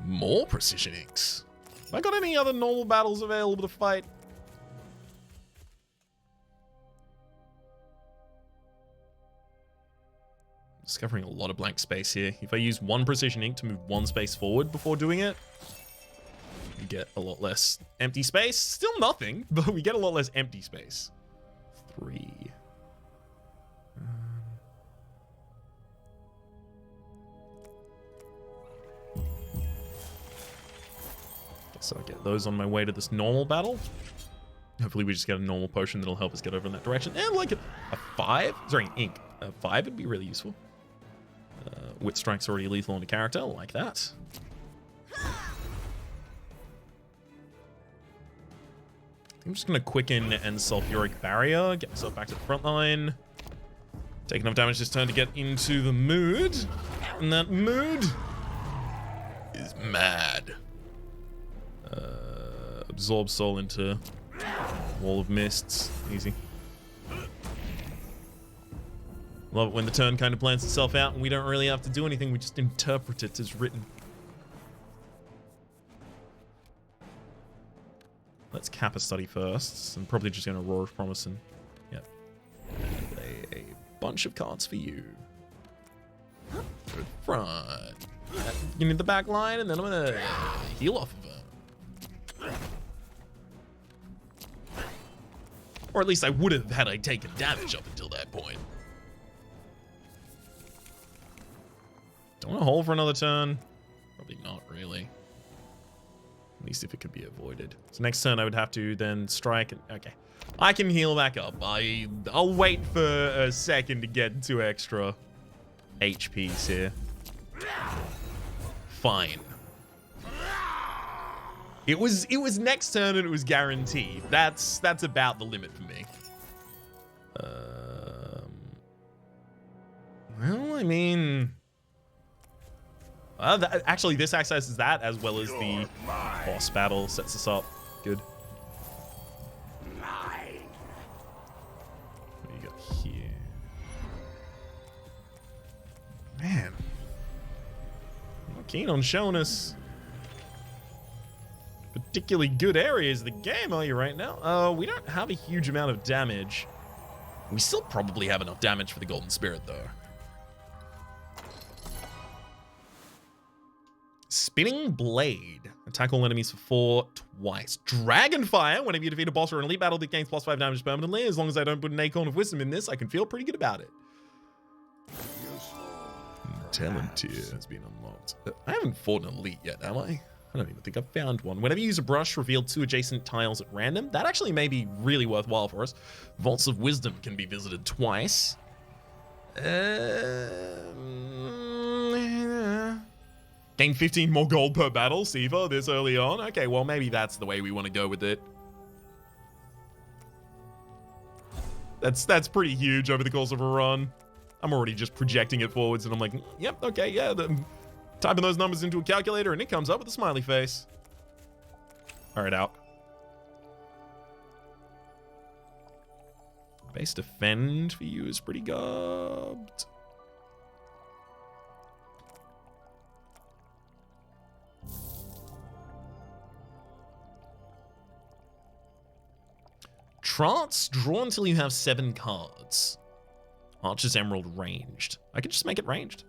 More Precision Inks. Have I got any other normal battles available to fight? Discovering a lot of blank space here. If I use 1 precision ink to move 1 space forward before doing it, we get a lot less empty space. Still nothing, but we get a lot less empty space. 3. Guess I'll get those on my way to this normal battle. Hopefully we just get a normal potion that'll help us get over in that direction. And like a 5? Sorry, ink. A 5 would be really useful. Wit Strike's already lethal on a character, like that. I'm just going to quicken and Sulfuric Barrier, get myself back to the front line. Take enough damage this turn to get into the mood. And that mood is mad. Absorb Soul into Wall of Mists. Easy. Love it when the turn kind of plans itself out and we don't really have to do anything. We just interpret it as written. Let's cap a study first. I'm probably just going to Roar of Promise and, yep, play a bunch of cards for you. Good front. Give me the back line and then I'm going to heal off of her. Or at least I would have had I taken damage up until that point. Don't want to hold for another turn. Probably not really. At least if it could be avoided. So next turn I would have to then strike. And, okay. I can heal back up. I'll wait for a second to get 2 extra HPs here. Fine. It was next turn and it was guaranteed. That's about the limit for me. Well, I mean, actually, this accesses that as well as the boss battle sets us up. Good. What do you got here? Man, I'm not keen on showing us particularly good areas of the game, are you, right now? We don't have a huge amount of damage. We still probably have enough damage for the Golden Spirit, though. Spinning Blade. Attack all enemies for 4 twice. Dragonfire. Whenever you defeat a boss or an elite battle that gains +5 damage permanently, as long as I don't put an Acorn of Wisdom in this, I can feel pretty good about it. Talent tier has been unlocked. I haven't fought an elite yet, am I? I don't even think I've found one. Whenever you use a brush, reveal 2 adjacent tiles at random. That actually may be really worthwhile for us. Vaults of Wisdom can be visited twice. Gain 15 more gold per battle, Siva, this early on. Okay, well, maybe that's the way we want to go with it. That's pretty huge over the course of a run. I'm already just projecting it forwards, and I'm like, yep, okay, yeah. Typing those numbers into a calculator, and it comes up with a smiley face. All right, out. Base defend for you is pretty gubbed. Trance, draw until you have 7 cards. Archer's Emerald ranged. I could just make it ranged.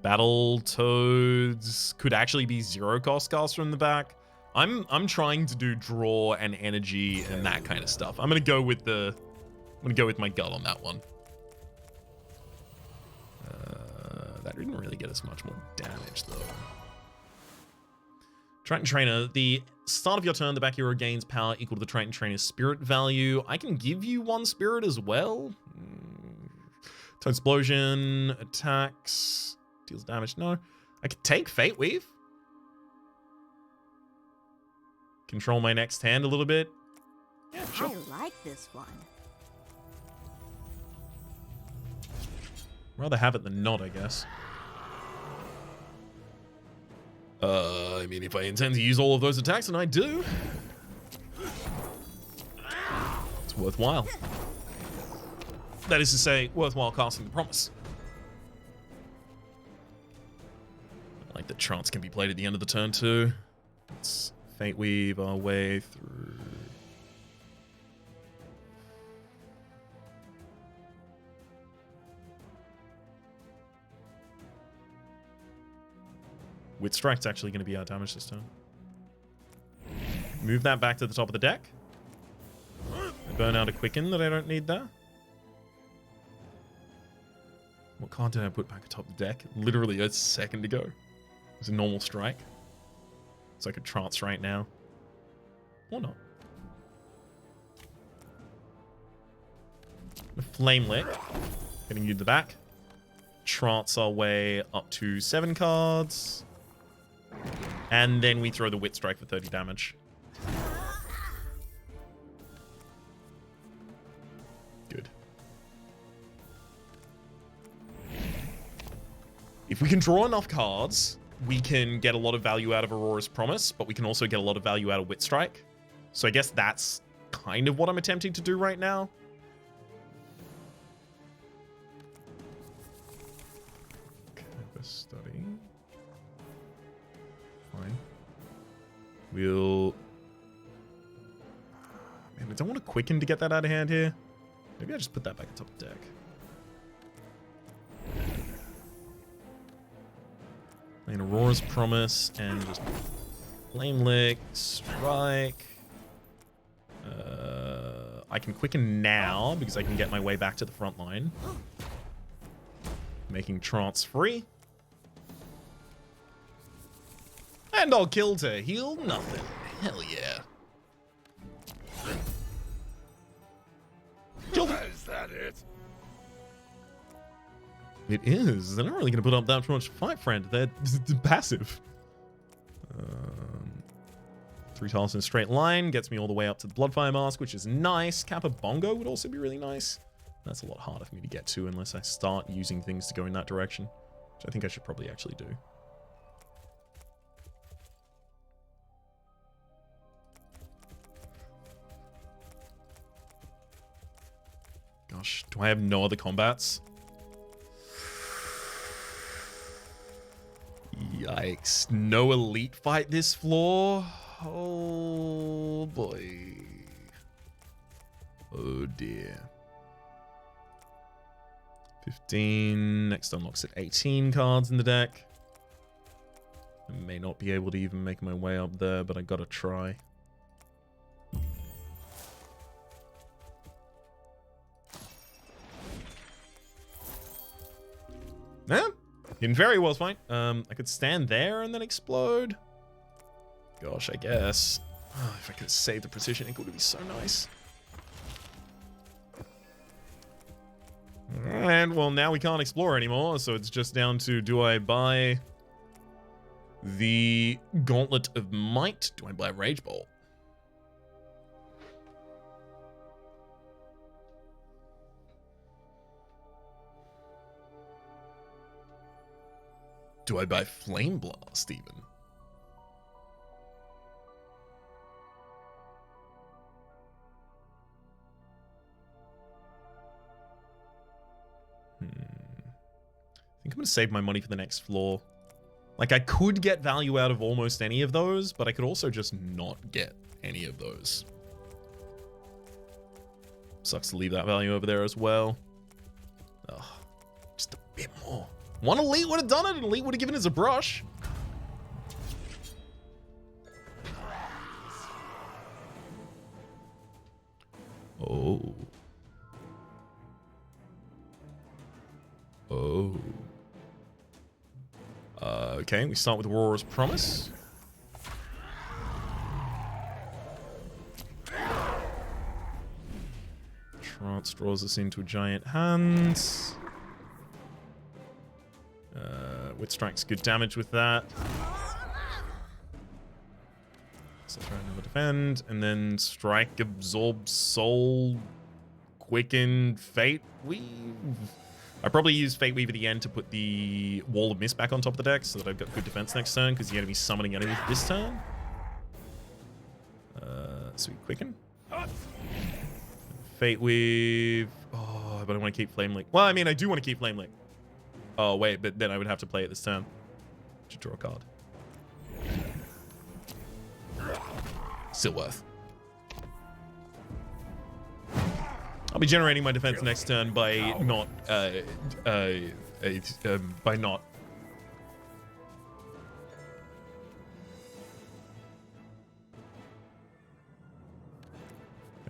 Battletoads could actually be 0-cost cards from the back. I'm trying to do draw and energy and that kind of stuff. I'm gonna go with my gut on that one. That didn't really get us much more damage though. Triton Trainer, the start of your turn, the back hero gains power equal to the Triton Trainer's spirit value. I can give you 1 spirit as well. Toad Explosion, attacks, deals damage. No. I could take Fate Weave. Control my next hand a little bit. Yeah, sure. I like this one. Rather have it than not, I guess. I mean, if I intend to use all of those attacks, and I do, it's worthwhile. That is to say, worthwhile casting the Promise. I like that Trance can be played at the end of the turn too. Let's Fate Weave our way through. Wit Strike's actually going to be our damage this turn. Move that back to the top of the deck. Burn out a Quicken that I don't need there. What card did I put back atop the deck? Literally a second ago. It was a normal strike. So I could trance right now. Or not. A Flame Lick. Getting you the back. Trance our way up to 7 cards. And then we throw the Wit Strike for 30 damage. Good. If we can draw enough cards, we can get a lot of value out of Aurora's Promise, but we can also get a lot of value out of Wit Strike. So I guess that's kind of what I'm attempting to do right now. Study. Fine. We'll... Man, I don't want to Quicken to get that out of hand here. Maybe I just put that back atop the deck. Playing Aurora's Promise and just Flame Lick, Strike. I can Quicken now because I can get my way back to the front line. Making Trance free. And I'll kill to heal nothing. Hell yeah. Killed him. Is that it? It is. They're not really going to put up that much fight, friend. They're passive. 3 tiles in a straight line. Gets me all the way up to the Bloodfire Mask, which is nice. Kappa Bongo would also be really nice. That's a lot harder for me to get to unless I start using things to go in that direction. Which I think I should probably actually do. Gosh, do I have no other combats? Yikes. No elite fight this floor? Oh boy. Oh dear. 15. Next unlocks at 18 cards in the deck. I may not be able to even make my way up there, but I gotta try. Yeah, in very well fine. I could stand there and then explode. Gosh, I guess. Oh, if I could save the precision, it would be so nice. And, well, now we can't explore anymore, so it's just down to, do I buy the Gauntlet of Might? Do I buy Rage Bolt? Do I buy Flame Blast, even? I think I'm going to save my money for the next floor. Like, I could get value out of almost any of those, but I could also just not get any of those. Sucks to leave that value over there as well. Ugh, just a bit more. One elite would have done it. An elite would have given us a brush. Oh. Oh. Okay, we start with Aurora's Promise. Trance draws us into a giant hand. Wit Strike's good damage with that. So try another defend, and then Strike, Absorb Soul, Quicken, Fate Weave. I probably use Fate Weave at the end to put the Wall of Mist back on top of the deck so that I've got good defense next turn, because you're going to be summoning enemies this turn. So we Quicken. Fate Weave. Oh, but I want to keep Flame Lick. Well, I mean, I do want to keep Flame Lick. Oh, wait, but then I would have to play it this turn. Should draw a card. Still worth. I'll be generating my defense next turn by not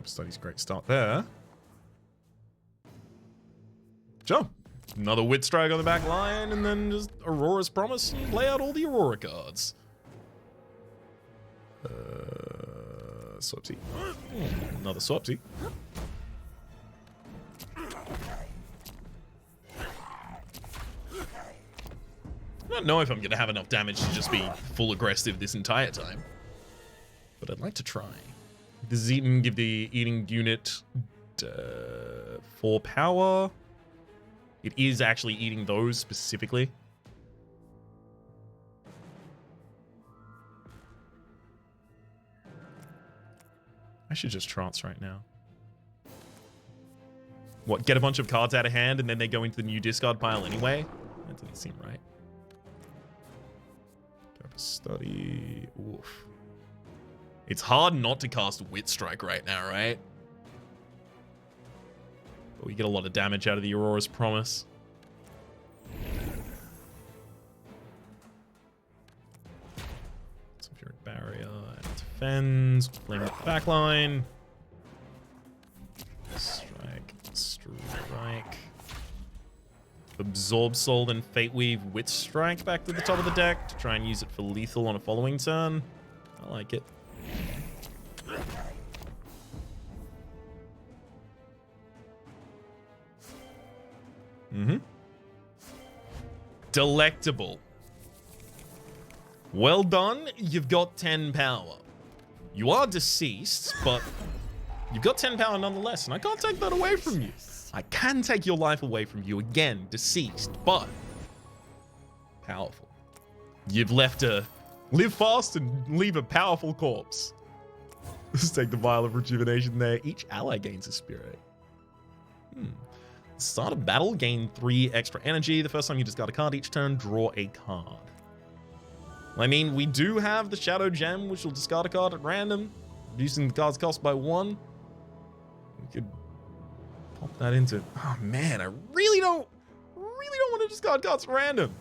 Rhapsody's great start there. Sure. Another Wit Strike on the back line, and then just Aurora's Promise and play out all the Aurora cards. Swapsy. Another Swapsy. I don't know if I'm going to have enough damage to just be full aggressive this entire time. But I'd like to try. Does Zeton give the eating unit 4 power? It is actually eating those specifically. I should just trance right now. What, get a bunch of cards out of hand and then they go into the new discard pile anyway? That doesn't seem right. Study. Oof. It's hard not to cast Wit Strike right now, right? But we get a lot of damage out of the Aurora's Promise. Sulfuric Barrier and defends. Blame the backline. Strike. Strike. Absorb Soul and Fate Weave Wit Strike back to the top of the deck to try and use it for lethal on a following turn. I like it. Delectable. Well done. You've got 10 power. You are deceased, but you've got 10 power nonetheless, and I can't take that away from you. I can take your life away from you again, deceased, but powerful. You've left a live fast and leave a powerful corpse. Let's take the Vial of Rejuvenation there. Each ally gains a spirit. Start a battle, gain 3 extra energy. The first time you discard a card each turn, draw a card. I mean, we do have the Shadow Gem, which will discard a card at random, reducing the card's cost by 1. We could pop that into... Oh man, I really don't want to discard cards at random.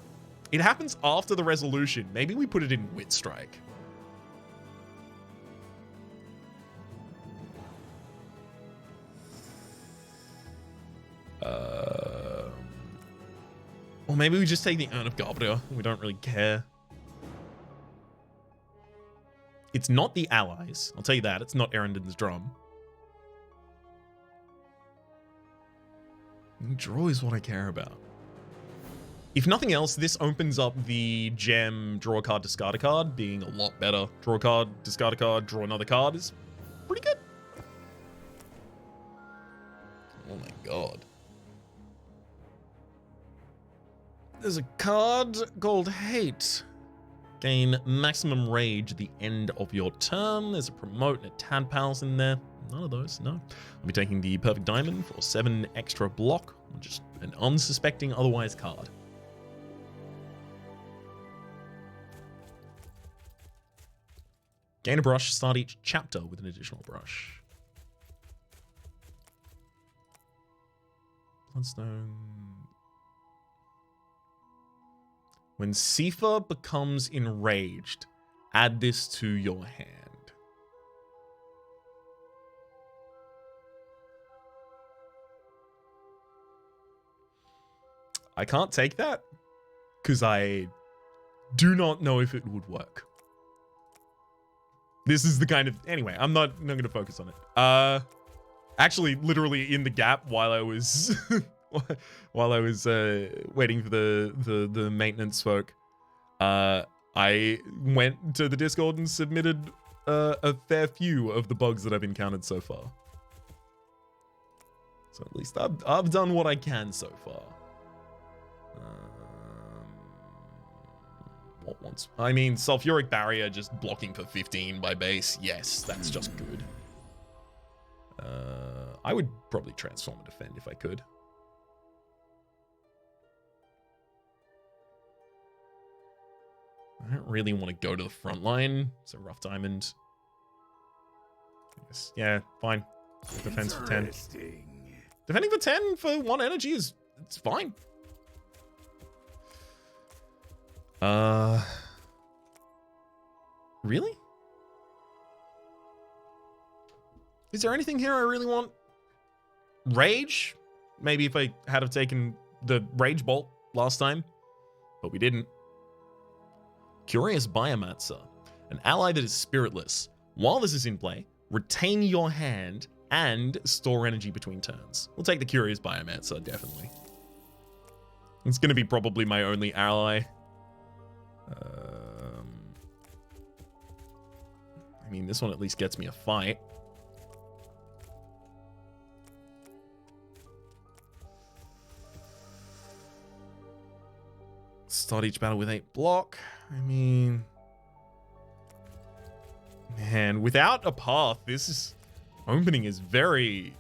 It happens after the resolution. Maybe we put it in Wit Strike. Or maybe we just take the Urn of Gobria. We don't really care. It's not the allies. I'll tell you that. It's not Erendon's Drum. Draw is what I care about. If nothing else, this opens up the gem draw a card, discard a card being a lot better. Draw a card, discard a card, draw another card is pretty good. Oh my god. There's a card called Hate. Gain maximum rage at the end of your turn. There's a promote and a Tadpoles in there. None of those, no. I'll be taking the Perfect Diamond for 7 extra block. Just an unsuspecting otherwise card. Gain a brush, start each chapter with an additional brush. Bloodstone. When Sifa becomes enraged, add this to your hand. I can't take that because I do not know if it would work. This is the kind of... Anyway, I'm not going to focus on it. Actually, literally in the gap while I was... while I was waiting for the maintenance folk, I went to the Discord and submitted a fair few of the bugs that I've encountered so far. So at least I've done what I can so far. What once? I mean, Sulfuric Barrier just blocking for 15 by base. Yes, that's just good. I would probably transform and defend if I could. I don't really want to go to the front line. It's a rough diamond. Yes. Yeah, fine. Defense for 10. Defending for 10 for 1 energy is... It's fine. Really? Is there anything here I really want? Rage? Maybe if I had have taken the Rage Bolt last time, but we didn't. Curious Biomancer, an ally that is spiritless. While this is in play, retain your hand and store energy between turns. We'll take the Curious Biomancer, definitely. It's going to be probably my only ally. I mean, this one at least gets me a fight. Start each battle with 8 block. I mean, man, without a path, this opening is very...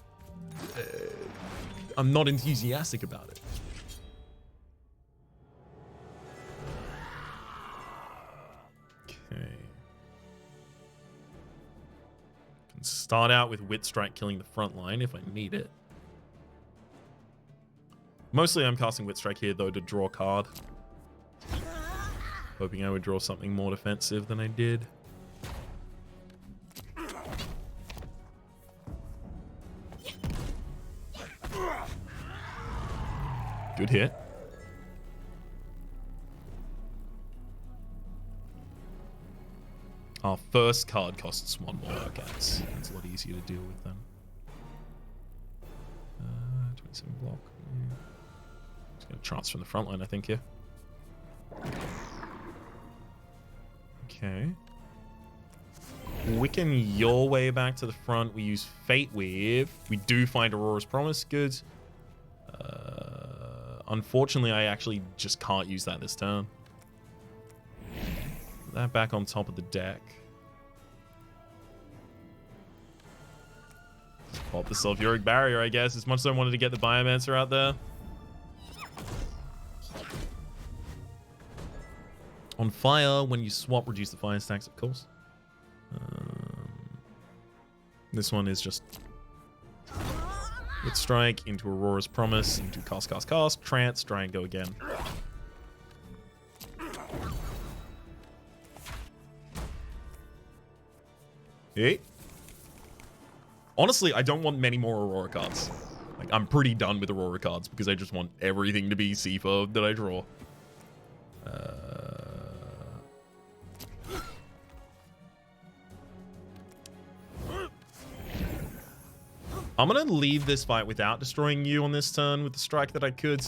I'm not enthusiastic about it. Okay. Can start out with Wit Strike killing the front line if I need it. Mostly I'm casting Wit Strike here, though, to draw a card. Hoping I would draw something more defensive than I did. Good hit. Our first card costs 1 more workouts. It's a lot easier to deal with them. 27 block. Yeah. Just gonna transfer from the front line, I think, here. Okay. Wiccan your way back to the front. We use Fate Weave. We do find Aurora's Promise. Good. Unfortunately, I actually just can't use that this turn. Put that back on top of the deck. Pop the Sulfuric Barrier, I guess. As much as I wanted to get the Biomancer out there. On fire, when you swap, reduce the fire stacks, of course. This one is just Wit Strike into Aurora's Promise, into cast, trance, try and go again. Hey. Honestly, I don't want many more Aurora cards. Like, I'm pretty done with Aurora cards because I just want everything to be C4 that I draw. I'm going to leave this fight without destroying you on this turn with the strike that I could.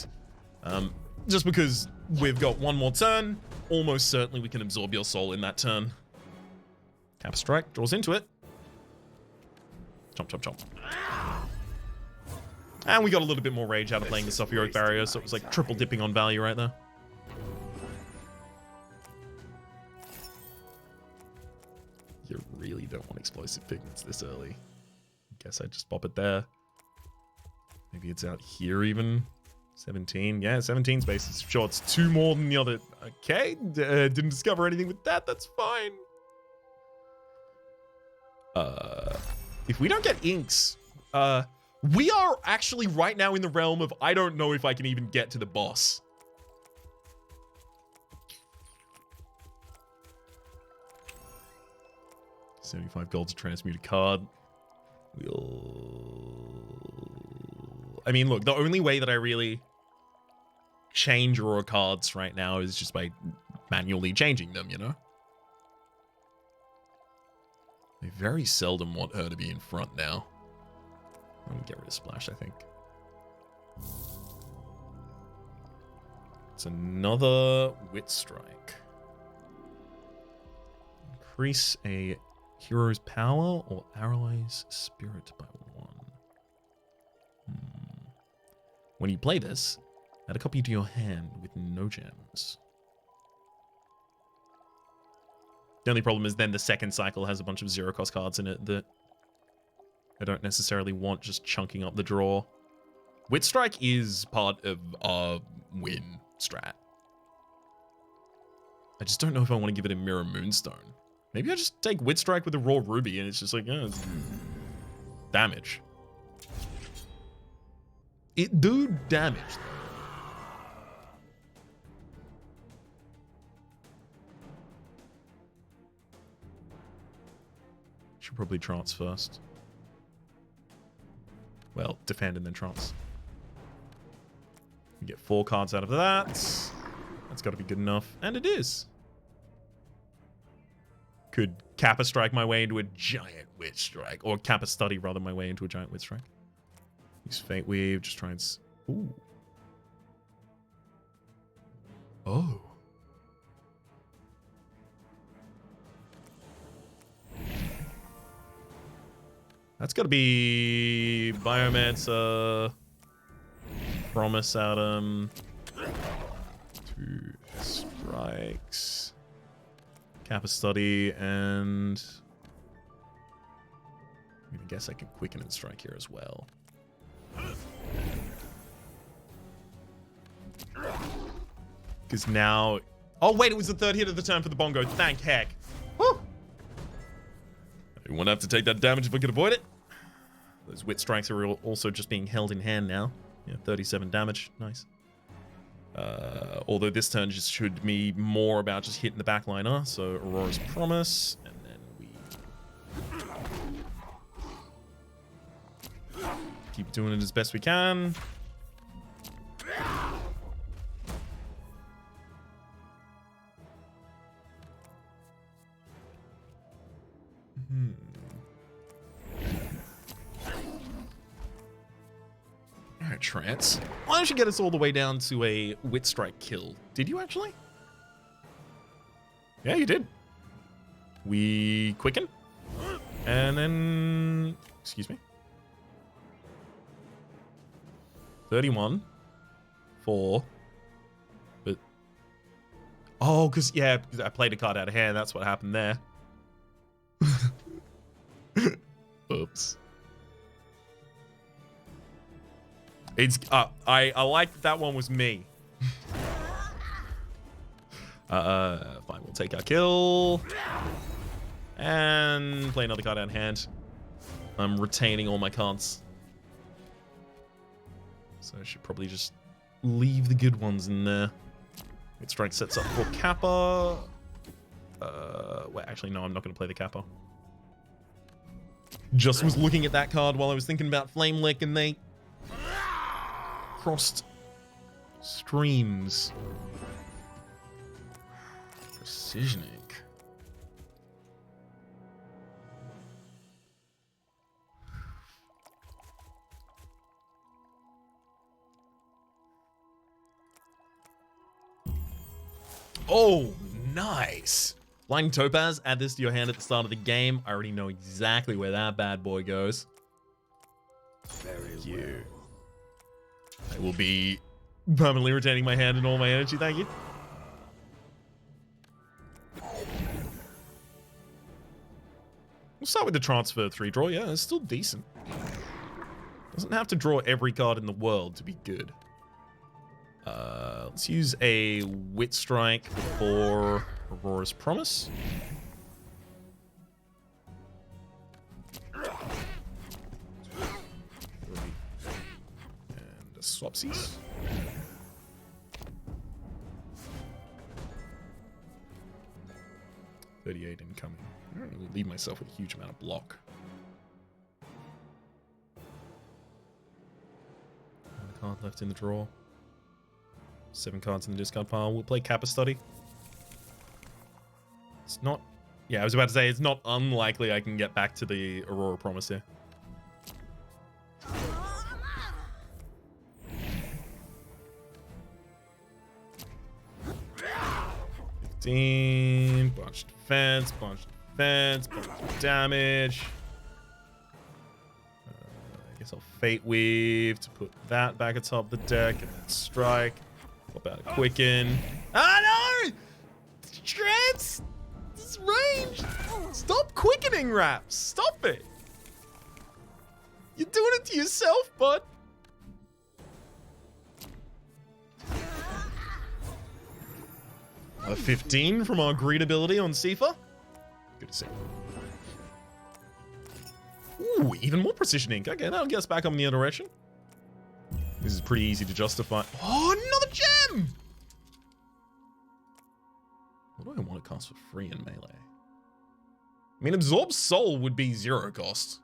Just because we've got 1 more turn. Almost certainly we can absorb your soul in that turn. Cap Strike, draws into it. Chomp, chomp, chomp. And we got a little bit more rage out of playing the Sulfuric Barrier, so it was like triple dipping on value right there. You really don't want explosive pigments this early. Guess I just pop it there. Maybe it's out here even. 17. Yeah, 17 spaces. Sure, it's 2 more than the other. Okay. Didn't discover anything with that. That's fine. If we don't get inks, we are actually right now in the realm of I don't know if I can even get to the boss. $75 gold to transmute a card. I mean, look, the only way that I really change Aurora cards right now is just by manually changing them, you know? I very seldom want her to be in front now. I'm gonna get rid of Splash, I think. It's another Wit Strike. Increase a hero's power or ally's spirit by 1. When you play this, add a copy to your hand with no gems. The only problem is then the second cycle has a bunch of 0-cost cards in it that I don't necessarily want just chunking up the draw. Wit Strike is part of our win strat. I just don't know if I want to give it a Mirror Moonstone. Maybe I just take Wit Strike with a Raw Ruby and it's just like, yeah, it's damage. It do damage, though. Should probably trance first. defend and then trance. We get 4 cards out of that. That's got to be good enough. And it is. Could Kappa Strike my way into a giant Witch Strike. Or Kappa Study, rather, my way into a giant Witch Strike. Use Fate Weave. Just try and... Ooh. Oh. That's got to be Biomancer, Promise Atom, 2 strikes, Kappa Study, and I guess I can Quicken and Strike here as well. Because now... Oh, wait, it was the 3rd hit of the turn for the Bongo. Thank heck. Woo! I won't have to take that damage if I can avoid it. Those Wit Strikes are also just being held in hand now. Yeah, 37 damage. Nice. Although this turn just should be more about just hitting the backliner. So Aurora's Promise. And then we... keep doing it as best we can. Alright, Trance. Why don't you get us all the way down to a Wit Strike kill? Did you actually? Yeah, you did. We Quicken. And then... Excuse me. 31. 4. But... Oh, because, yeah, I played a card out of hand. That's what happened there. Oops. It's I like that one was me. Fine, we'll take our kill and play another card out in hand. I'm retaining all my cards, so I should probably just leave the good ones in there. It strike sets up for Kappa. Wait, actually no, I'm not going to play the Kappa. Just was looking at that card while I was thinking about Flame Lick, and they crossed streams. Precision Ink. Oh, nice. Flying Topaz, add this to your hand at the start of the game. I already know exactly where that bad boy goes. Thank you. I will be permanently retaining my hand and all my energy, thank you. We'll start with the transfer 3 draw. Yeah, it's still decent. Doesn't have to draw every card in the world to be good. Let's use a Wit Strike for Aurora's Promise. And a Swapsies. $38 incoming. I don't really leave myself with a huge amount of block. One card left in the draw. 7 cards in the discard pile. We'll play Kappa Study. It's not... Yeah, I was about to say, it's not unlikely I can get back to the Aurora Promise here. Bunch of defense, bunch of damage. I guess I'll Fate Weave to put that back atop the deck and then strike. Flip out a Quicken. Ah, no! Trance! This range! Stop quickening, Raps! Stop it! You're doing it to yourself, bud! A 15 from our greed ability on Sifa. Good to see. Ooh, even more precision ink. Okay, that'll get us back up in the other direction. This is pretty easy to justify. Oh, another gem! What do I want to cast for free in melee? I mean, Absorb Soul would be 0 cost.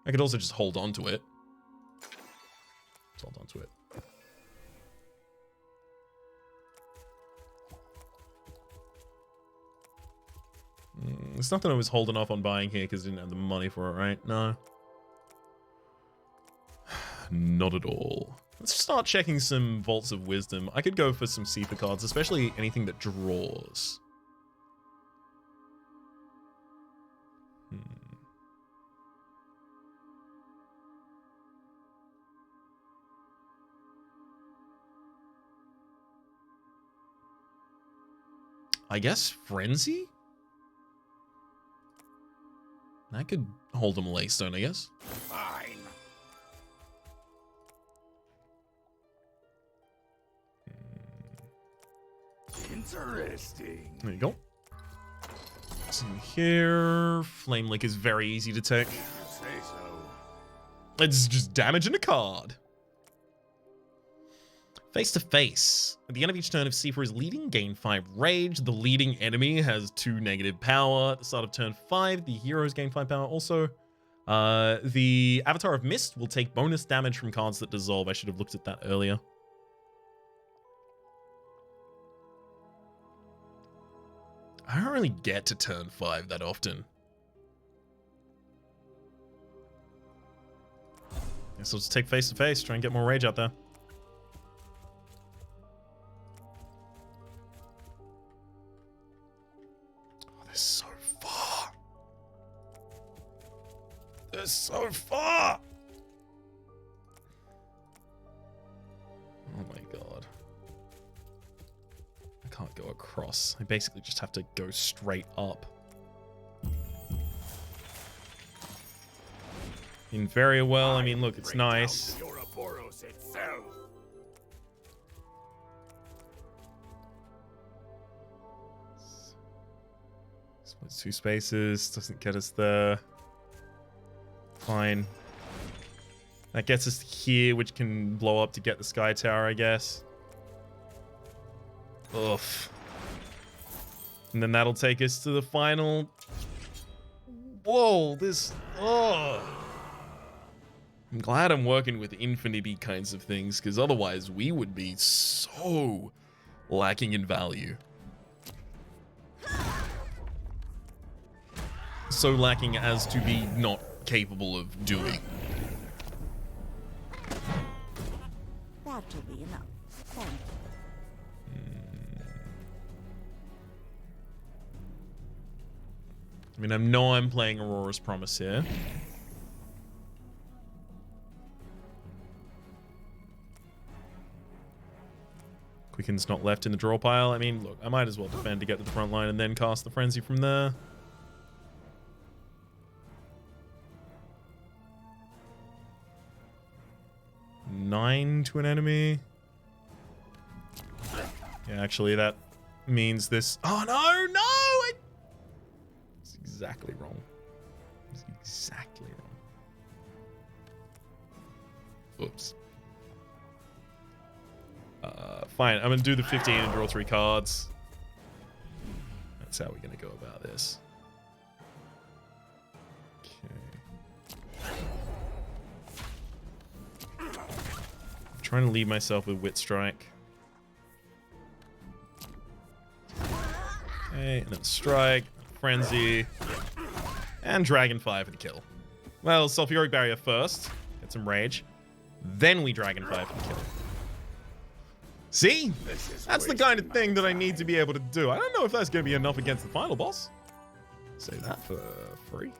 I could also just hold on to it. Let's hold on to it. It's not that I was holding off on buying here because I didn't have the money for it, right? No. Not at all. Let's start checking some Vaults of Wisdom. I could go for some Seeker cards, especially anything that draws. I guess Frenzy? I could hold him Laystone, I guess. Fine. Interesting. There you go. What's in here? Flame Lick is very easy to take. If you say so. It's just damage in a card. Face to face. At the end of each turn, if Sifa is leading, gain 5 rage. The leading enemy has 2 negative power. At the start of turn 5, the heroes gain 5 power also. The Avatar of Mist will take bonus damage from cards that dissolve. I should have looked at that earlier. I don't really get to turn 5 that often. Guess I'll just take face to face, try and get more rage out there. So far. They're so far. Oh my god. I can't go across. I basically just have to go straight up. In very well. I mean, look, it's nice. Ouroboros itself. Splits 2 spaces, doesn't get us there. Fine. That gets us here, which can blow up to get the Sky Tower, I guess. Oof. And then that'll take us to the final. Whoa, this. Oh. I'm glad I'm working with infinity kinds of things, because otherwise we would be so lacking in value. So lacking as to be not capable of doing. That will be enough. Thank you. I mean, I know I'm playing Aurora's Promise here. Quicken's not left in the draw pile. I mean, look, I might as well defend to get to the front line and then cast the Frenzy from there. Nine to an enemy. Yeah, actually, that means this. Oh no, no! It's exactly wrong. It's exactly wrong. Oops. Fine. I'm gonna do the 15 and draw 3 cards. That's how we're gonna go about this. Trying to leave myself with Wit Strike. Okay, and then Strike, Frenzy, and Dragonfire for the kill. Well, Sulfuric Barrier first, get some rage. Then we Dragonfire for the kill. See? That's the kind of thing that I need to be able to do. I don't know if that's going to be enough against the final boss. Say that for free.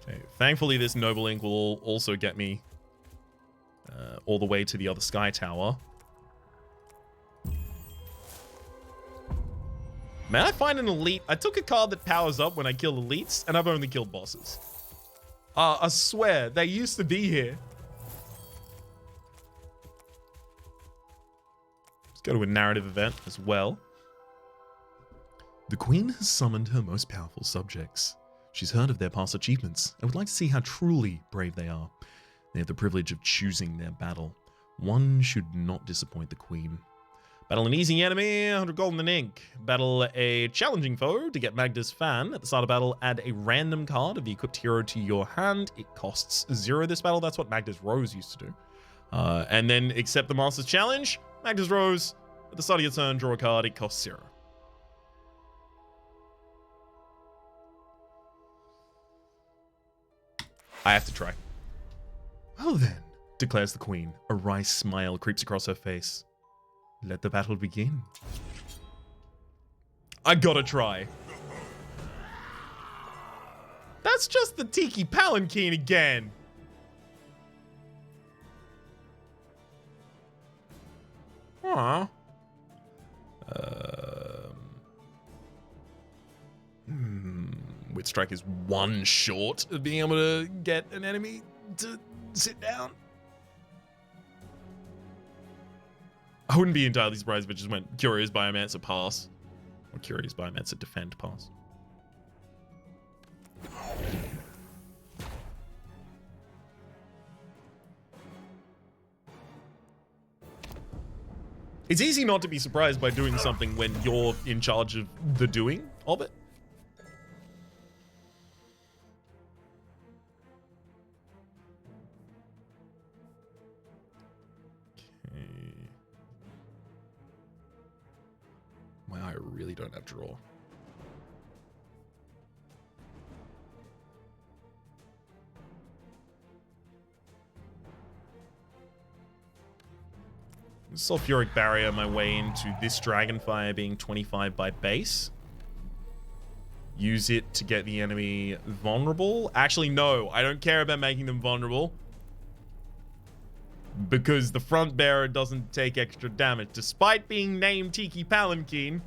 Okay, thankfully this Noble Ink will also get me all the way to the other Sky Tower. Man, I find an elite. I took a card that powers up when I kill elites, and I've only killed bosses. I swear, they used to be here. Let's go to a narrative event as well. The Queen has summoned her most powerful subjects. She's heard of their past achievements and would like to see how truly brave they are. They have the privilege of choosing their battle. One should not disappoint the Queen. Battle an easy enemy, 100 gold in the ink. Battle a challenging foe to get Magda's Fan. At the start of battle, add a random card of the equipped hero to your hand. It costs 0 this battle. That's what Magda's Rose used to do. And then accept the Master's Challenge. Magda's Rose, at the start of your turn, draw a card. It costs 0. I have to try. Well then, declares the Queen. A wry smile creeps across her face. Let the battle begin. I gotta try. That's just the Tiki Palanquin again. Aww. Wit Strike is 1 short of being able to get an enemy to sit down. I wouldn't be entirely surprised if it just went Curious Biomancer pass. Or Curious Biomancer defend pass. It's easy not to be surprised by doing something when you're in charge of the doing of it. My eye really don't have draw. Sulfuric Barrier my way into this Dragonfire being 25 by base. Use it to get the enemy vulnerable. Actually, no, I don't care about making them vulnerable. Because the front bearer doesn't take extra damage, despite being named Tiki Palanquin.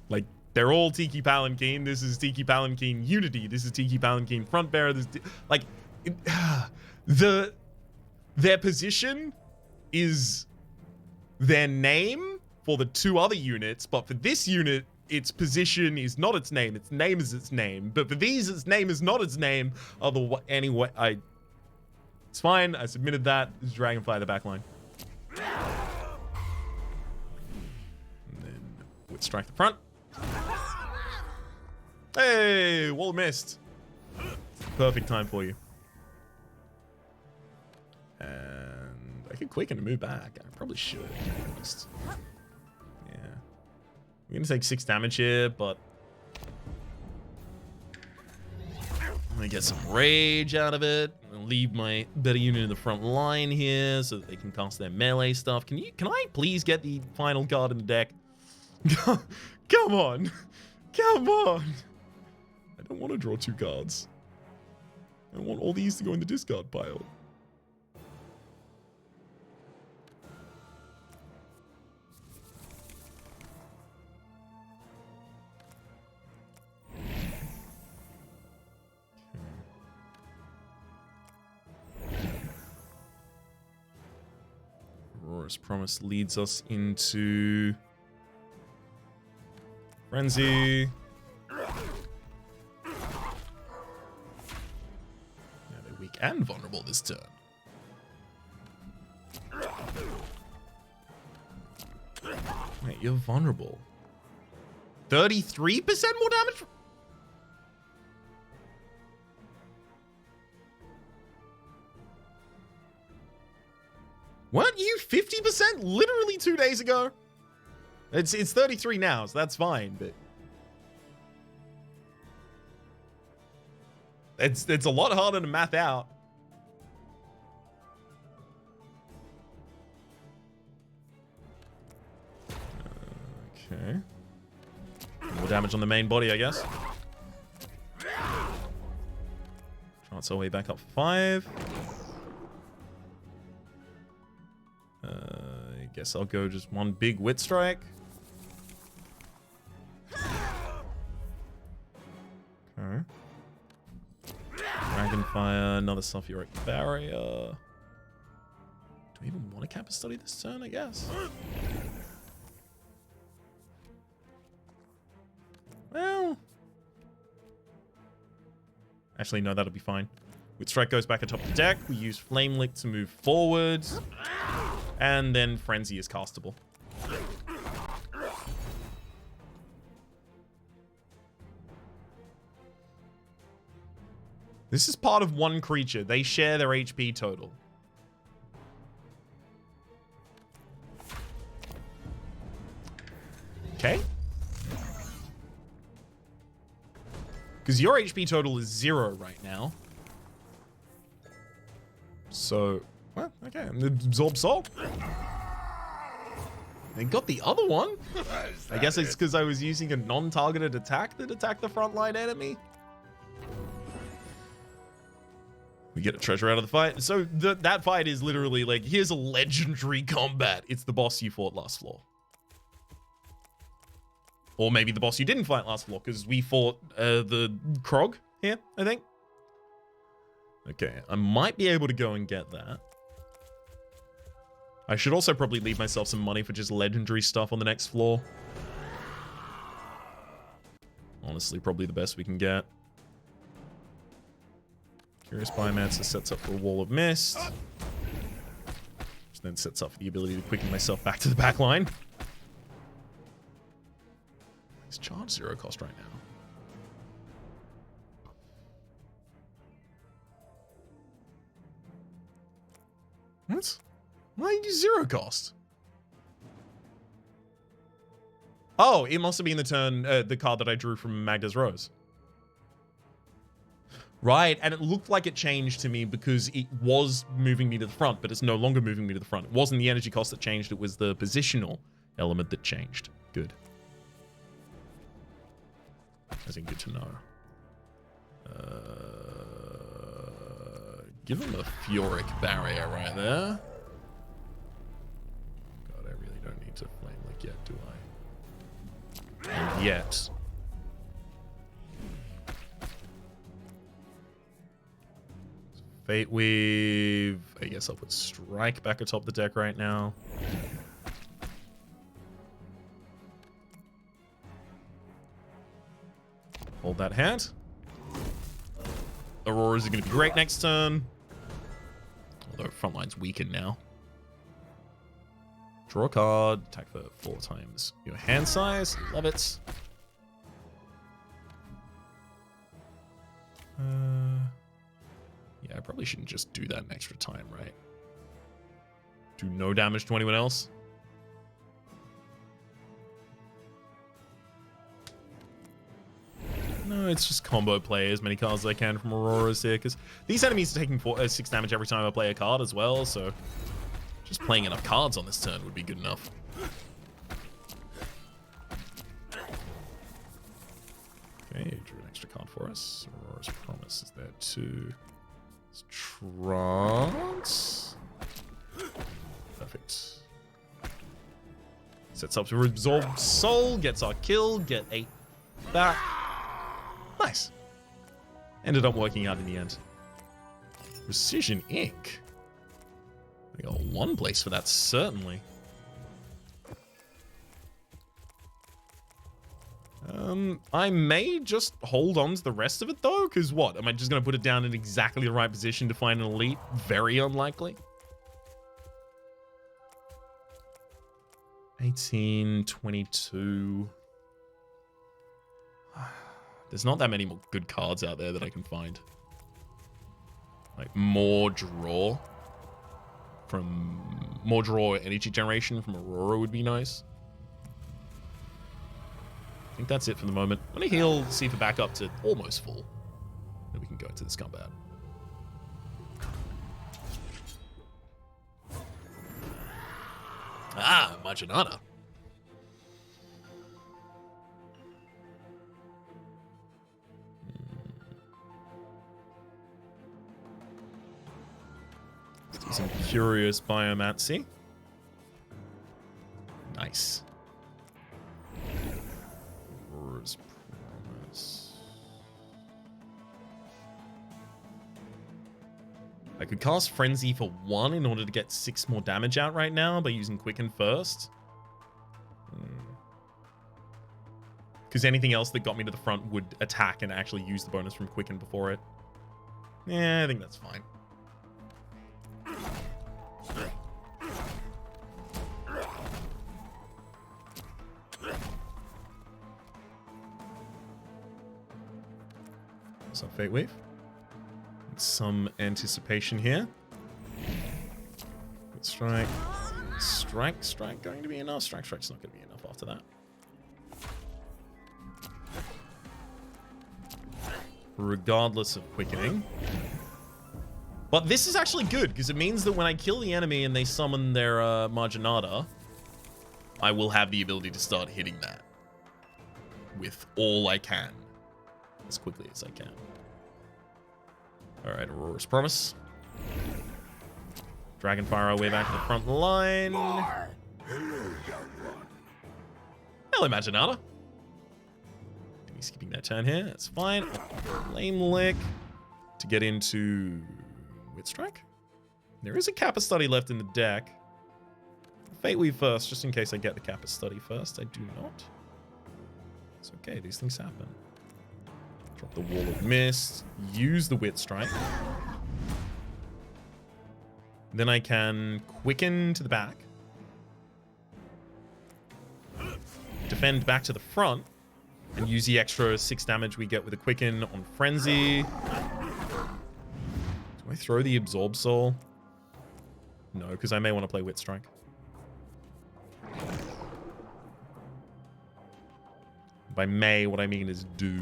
Like, they're all Tiki Palanquin. This is Tiki Palanquin Unity. This is Tiki Palanquin front bearer. Their position is their name for the 2 other units, but for this unit, its position is not its name. Its name is its name. But for these, its name is not its name. Anyway, it's fine. I submitted that. This is Dragonfly the backline. And then Wit Strike the front. Hey, Wall of Mist. Perfect time for you. And I could quicken to move back. I probably should, to be honest. Yeah. I'm gonna take 6 damage here, but I'm gonna get some rage out of it. I'm gonna leave my better unit in the front line here so that they can cast their melee stuff. Can I please get the final card in the deck? Come on. Come on. I don't want to draw 2 cards. I want all these to go in the discard pile. Aurora's Promise leads us into Frenzy. Yeah, they're weak and vulnerable this turn. Wait, you're vulnerable. 33% more damage? Weren't you 50% literally 2 days ago? It's 33 now, so that's fine, but it's a lot harder to math out. Okay. More damage on the main body, I guess. Chance our way back up 5. I guess I'll go just 1 big Wit Strike. Okay. Dragonfire, another Sulfuric Barrier. Do we even want to Kappa Study this turn, I guess? Well... Actually, no, that'll be fine. Wit Strike goes back atop the deck. We use Flame Lick to move forwards. And then Frenzy is castable. This is part of one creature. They share their HP total. Okay. Because your HP total is 0 right now. So, well, okay. Absorb Soul. They got the other one. I guess it's because I was using a non-targeted attack that attacked the frontline enemy. We get a treasure out of the fight. So that fight is literally like, here's a legendary combat. It's the boss you fought last floor. Or maybe the boss you didn't fight last floor, because we fought the Krog here, I think. Okay, I might be able to go and get that. I should also probably leave myself some money for just legendary stuff on the next floor. Honestly, probably the best we can get. Curious Biomancer sets up for a Wall of Mist. Which then sets up for the ability to quicken myself back to the back line. It's charge 0 cost right now. What? Why did you 0 cost? Oh, it must have been the turn, the card that I drew from Magda's Rose. Right, and it looked like it changed to me because it was moving me to the front, but it's no longer moving me to the front. It wasn't the energy cost that changed, it was the positional element that changed. Good. I think good to know. Give him a Furic Barrier right there. God, I really don't need to Flame Lick yet, do I? And yet. Fate Weave. I guess I'll put Strike back atop the deck right now. Hold that hand. Auroras are going to be great next turn. Although Frontline's weakened now. Draw a card. Attack for 4 times your hand size. Love it. Yeah, I probably shouldn't just do that an extra time, right? Do no damage to anyone else. No, it's just combo play as many cards as I can from Auroras here, because these enemies are taking 6 damage every time I play a card as well, so just playing enough cards on this turn would be good enough. Okay, drew an extra card for us. Aurora's Promise is there too. It's Trance. Perfect. Sets up to Absorb Soul, gets our kill, get 8 back. Nice. Ended up working out in the end. Precision Ink. We got one place for that, certainly. I may just hold on to the rest of it, though, because what? Am I just going to put it down in exactly the right position to find an elite? Very unlikely. 18, 22... There's not that many more good cards out there that I can find. Like more draw energy generation from Aurora would be nice. I think that's it for the moment. I'm gonna heal, see for back up to almost full. Then we can go into this combat. Ah, Marginata. Some curious Biomancy. Nice. Aurora's Promise. I could cast Frenzy for 1 in order to get 6 more damage out right now by using Quicken first. Because anything else that got me to the front would attack and actually use the bonus from Quicken before it. Yeah, I think that's fine. What's up, Fate Weave? Some anticipation here. Strike. Strike going to be enough? Strike's not going to be enough after that. Regardless of quickening. But this is actually good, because it means that when I kill the enemy and they summon their Marginata, I will have the ability to start hitting that with all I can. As quickly as I can. Alright, Aurora's Promise. Dragonfire our way back to the front line. Hello, Marginata. He's skipping that turn here. That's fine. Flame Lick to get into Wit Strike. There is a Kappa Study left in the deck. Fate Weave first, just in case I get the Kappa Study first. I do not. It's okay. These things happen. Drop the Wall of Mist. Use the Wit Strike. Then I can quicken to the back. Defend back to the front. And use the extra 6 damage we get with a quicken on Frenzy. Do I throw the Absorb Soul? No, because I may want to play Wit Strike. By may, what I mean is do.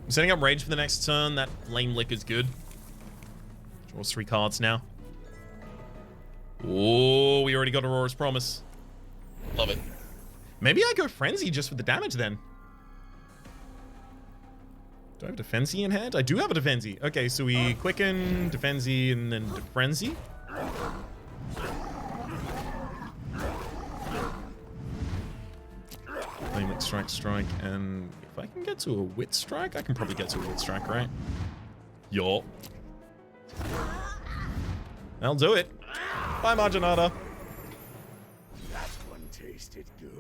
I'm setting up Rage for the next turn. That Flame Lick is good. Draws 3 cards now. Oh, we already got Aurora's Promise. Love it. Maybe I go Frenzy just for the damage then. Do I have a Defensi in hand? I do have a Defensi. Okay, so we quicken, Defensi, and then Frenzy. Flame Lick, Strike, and if I can get to a Wit Strike, I can probably get to a Wit Strike, right? Yo. I'll do it. Bye, Marginata. That one tasted good.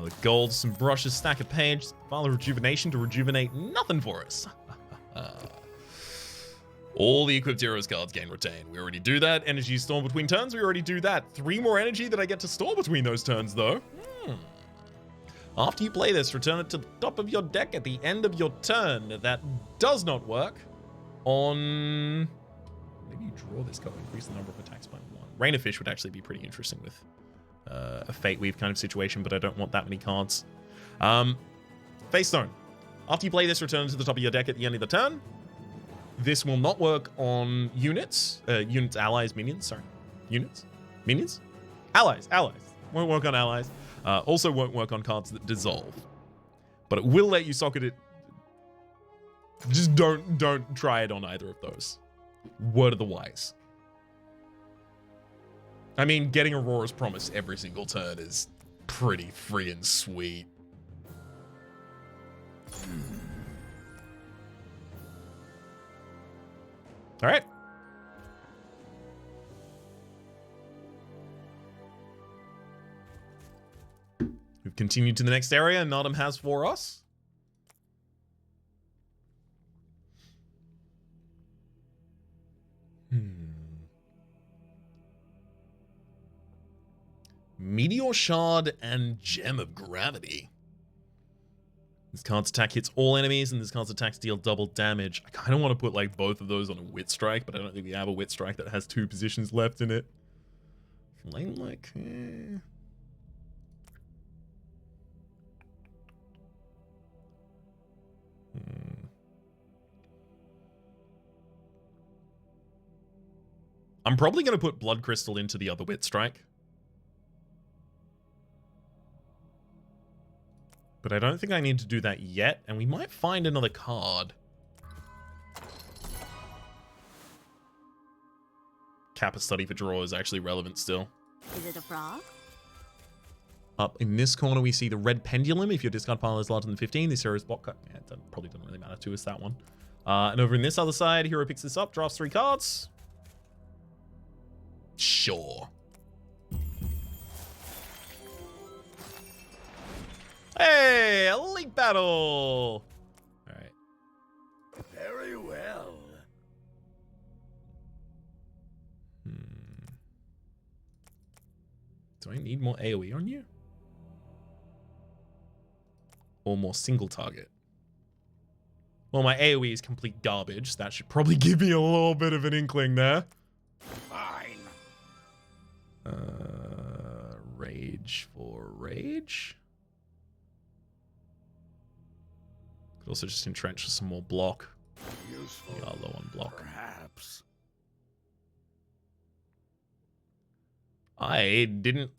The gold, some brushes, stack of pages, Vial of Rejuvenation to rejuvenate nothing for us. All the equipped heroes cards gain retain. We already do that. Energy storm between turns, we already do that. 3 more energy that I get to store between those turns, though. After you play this, return it to the top of your deck at the end of your turn. That does not work on... Maybe you draw this card, increase the number of attacks by 1. Rain of Fish would actually be pretty interesting with a Fate Weave kind of situation, but I don't want that many cards. Face Stone. After you play this, return it to the top of your deck at the end of the turn. This will not work on units. Units, allies, minions. Sorry. Units? Minions? Allies. Won't work on allies. Also won't work on cards that dissolve. But it will let you socket it. Just don't try it on either of those. Word of the wise. I mean, getting Aurora's Promise every single turn is pretty freaking sweet. All right. We've continued to the next area, and Nodum has for us. Meteor Shard and Gem of Gravity. This card's attack hits all enemies, and this card's attacks deal double damage. I kind of want to put like both of those on a Wit Strike, but I don't think we have a Wit Strike that has 2 positions left in it. Flame Lick. I'm probably going to put Blood Crystal into the other Wit Strike. But I don't think I need to do that yet, and we might find another card. Kappa Study for draw is actually relevant still. Is it a frog? Up in this corner, we see the red pendulum. If your discard pile is larger than 15, this hero's block card. Yeah, it probably doesn't really matter to us, that one. And over in this other side, hero picks this up, drafts 3 cards. Sure. Hey, Elite Battle! Alright. Do I need more AoE on you? Or more single target? Well, my AoE is complete garbage. So that should probably give me a little bit of an inkling there. Fine. Rage for rage. Could also just entrench with some more block. Useful. We are low on block. Perhaps. I didn't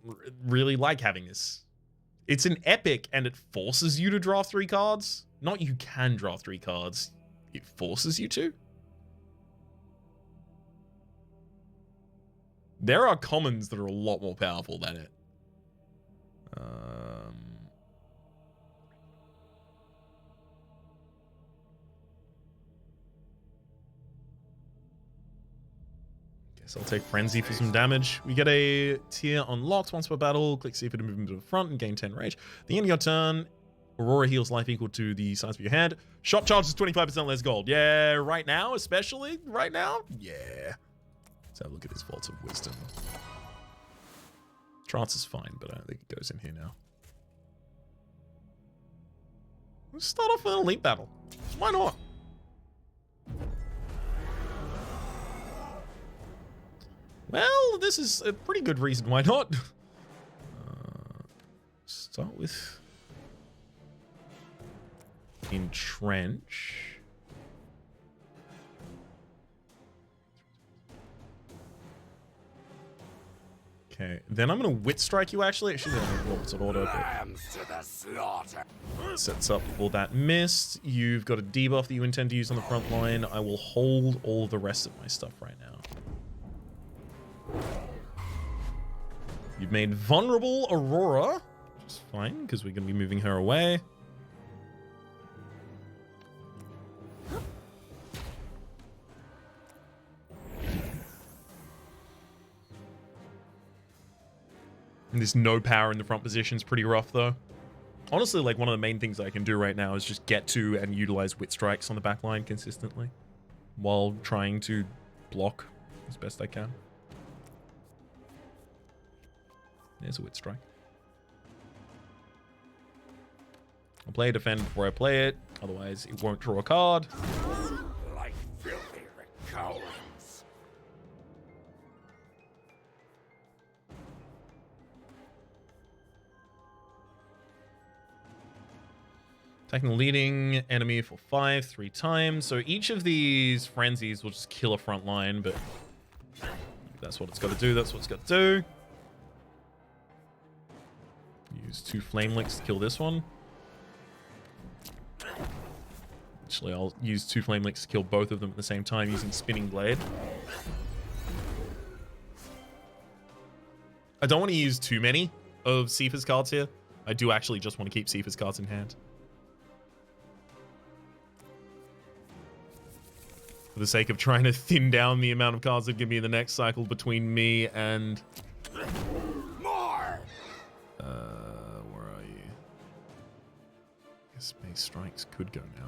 really like having this. It's an epic and it forces you to draw 3 cards. Not you can draw 3 cards. It forces you to. There are commons that are a lot more powerful than it. Guess I'll take Frenzy for some damage. We get a tier unlocked once per battle. Click C for to move into the front and gain 10 rage. At the end of your turn, Aurora heals life equal to the size of your hand. Shot charges 25% less gold. Yeah, right now, especially right now. Yeah. Let's have a look at his Vault of Wisdom. Trance is fine, but I don't think it goes in here now. Let's start off with an elite battle. Why not? Well, this is a pretty good reason why not. Start with entrench. Okay, then I'm gonna wit strike you. Actually, it should be in opposite order. Lambs to the slaughter. Sets up all that mist. You've got a debuff that you intend to use on the front line. I will hold all of the rest of my stuff right now. You've made vulnerable Aurora, which is fine because we're going to be moving her away. And this no power in the front position is pretty rough, though. Honestly, like, one of the main things I can do right now is just get to and utilize wit strikes on the back line consistently while trying to block as best I can. There's a wit strike. I'll play defend before I play it, otherwise it won't draw a card. Like filthy recurrence. Attacking the leading enemy for 5, 3 times. So each of these frenzies will just kill a front line, but that's what it's got to do. That's what it's got to do. Use 2 flame licks to kill this one. Actually, I'll use 2 flame licks to kill both of them at the same time using spinning blade. I don't want to use too many of Sifa's cards here. I do actually just want to keep Sifa's cards in hand. For the sake of trying to thin down the amount of cards that give me in the next cycle between me and... More! Where are you? I guess Space Strikes could go now.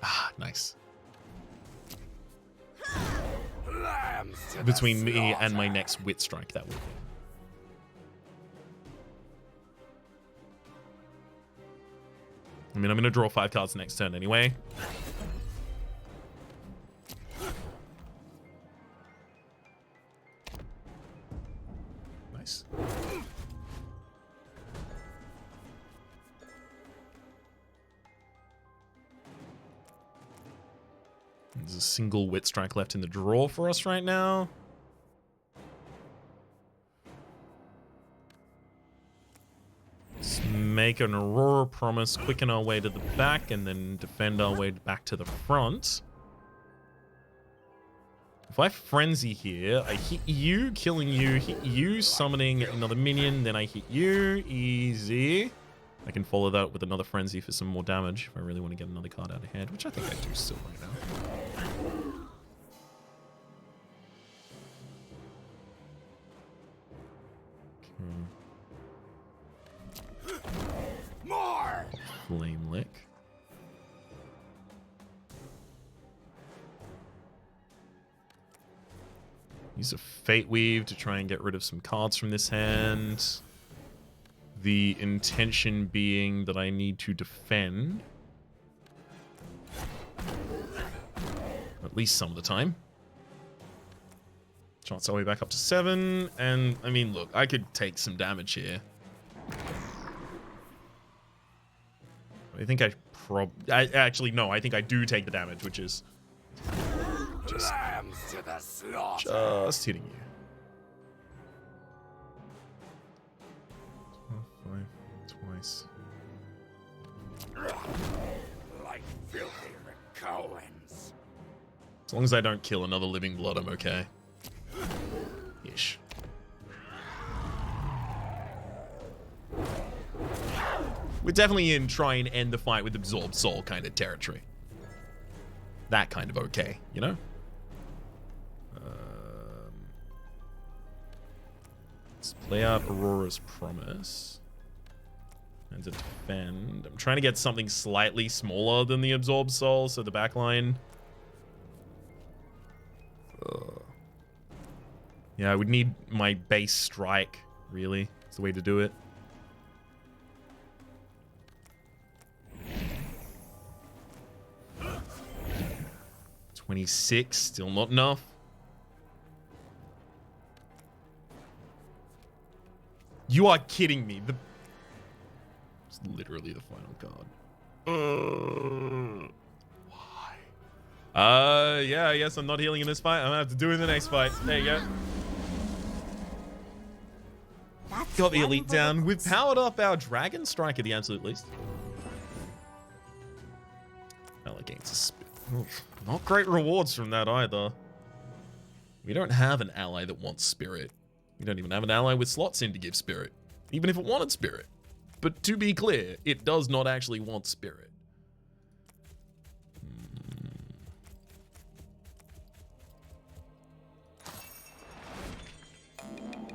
Ah, nice. Lambs to Between the me and my slaughter. next Wit Strike, that would be. I mean, I'm going to draw 5 cards next turn anyway. Nice. There's a single Wit Strike left in the drawer for us right now. Let's make an Aurora Promise, quicken our way to the back, and then defend our way back to the front. If I Frenzy here, I hit you, killing you, hit you, summoning another minion, then I hit you. Easy. I can follow that with another Frenzy for some more damage if I really want to get another card out of hand, which I think I do still right now. More! Flame Lick. Use a Fate Weave to try and get rid of some cards from this hand. The intention being that I need to defend. At least some of the time. Chance our way back up to 7. And, I mean, look, I could take some damage here. I think actually, no, I think I do take the damage, which is just hitting you. 5, twice. Like filthy Coens. As long as I don't kill another living blood, I'm okay. Ish. We're definitely in try and end the fight with Absorbed Soul kind of territory. That kind of okay, you know? Let's play out Aurora's Promise. And to defend. I'm trying to get something slightly smaller than the Absorbed Soul, so the backline. Yeah, I would need my base strike, really. It's the way to do it. $26, still not enough. You are kidding me. It's literally the final card. Why? Yeah, I guess I'm not healing in this fight. I'm gonna have to do it in the next fight. There you go. Got the elite down. We've powered up our Dragon Strike at the absolute least. Gains a spit. Not great rewards from that either. We don't have an ally that wants spirit. We don't even have an ally with slots in to give spirit, even if it wanted spirit. But to be clear, it does not actually want spirit.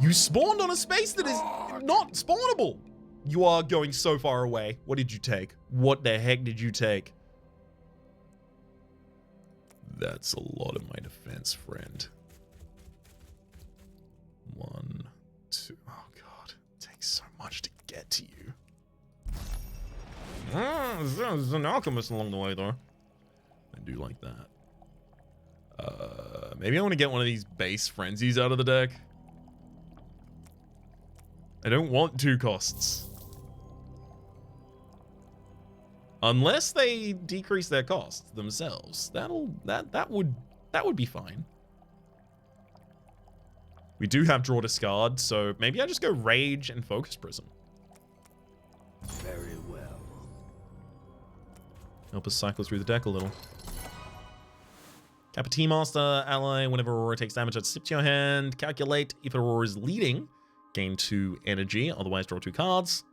You spawned on a space that is not spawnable. You are going so far away. What did you take? What the heck did you take? That's a lot of my defense, friend. 1, 2. Oh, God. It takes so much to get to you. There's an alchemist along the way, though. I do like that. Maybe I want to get one of these base frenzies out of the deck. I don't want 2 costs. Unless they decrease their costs themselves. That would be fine. We do have draw discard, so maybe I just go Rage and Focus Prism. Very well. Help us cycle through the deck a little. Kappa T-Master ally. Whenever Aurora takes damage, add sip to your hand. Calculate if Aurora is leading. Gain 2 energy, otherwise draw 2 cards.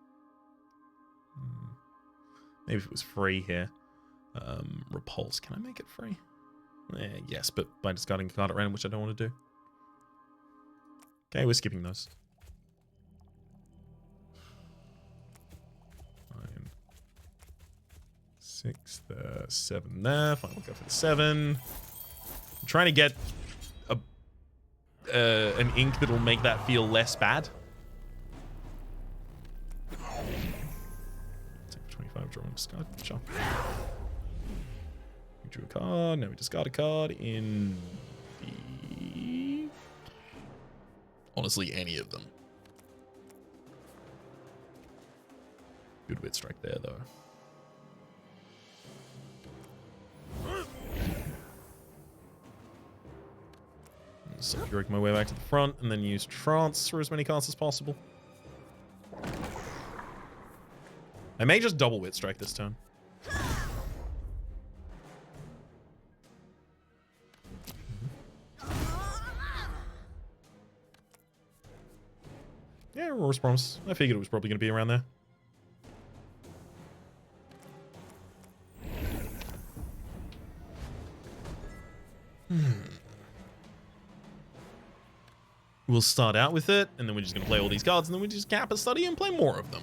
Maybe if it was free here. Repulse. Can I make it free? Yes, but by discarding a card at random, which I don't want to do. Okay, we're skipping those. 9, 6, 7 there. Fine, we'll go for the 7. I'm trying to get an ink that'll make that feel less bad. Take 25, draw and discard. Sure. We drew a card, now we discard a card in the... Honestly, any of them. Good wit strike there, though. So work my way back to the front and then use Trance for as many cards as possible. I may just double wit strike this turn. Yeah, Aurora's Promise. I figured it was probably going to be around there. We'll start out with it, and then we're just going to play all these cards, and then we just cap a study and play more of them.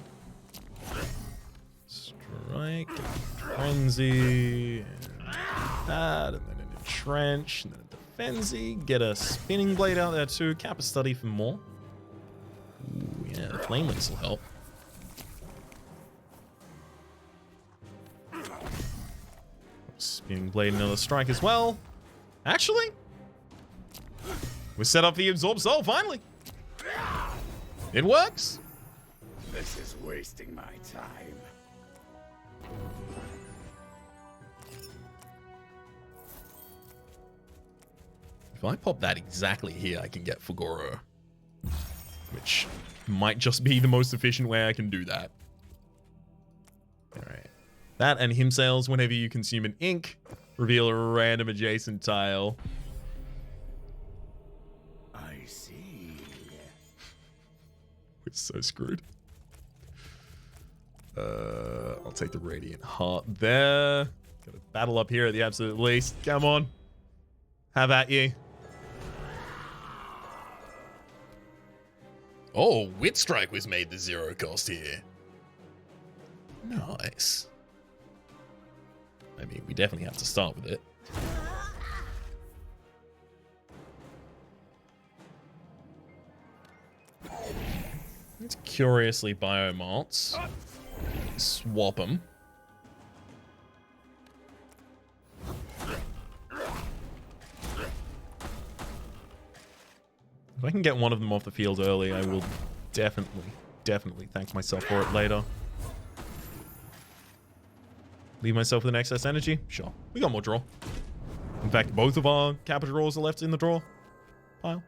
Strike, Frenzy, and that, and then an Entrench, and then a Frenzy. Get a spinning blade out there too. Kappa study for more. Ooh, yeah, the flame links will help. Spinning blade, another strike as well. Actually, we set up the absorb soul finally. It works. This is wasting my time. If I pop that exactly here, I can get Fugoro, which might just be the most efficient way I can do that. All right. That and him sales whenever you consume an ink, reveal a random adjacent tile. I see. We're so screwed. I'll take the Radiant Heart there. Got a battle up here at the absolute least. Come on. Have at you. Oh, Wit Strike was made the 0 cost here. Nice. I mean, we definitely have to start with it. Let's curiously biomalts. Swap them. If I can get one of them off the field early, I will definitely thank myself for it later. Leave myself with an excess energy? Sure. We got more draw. In fact, both of our Kappa draws are left in the draw pile.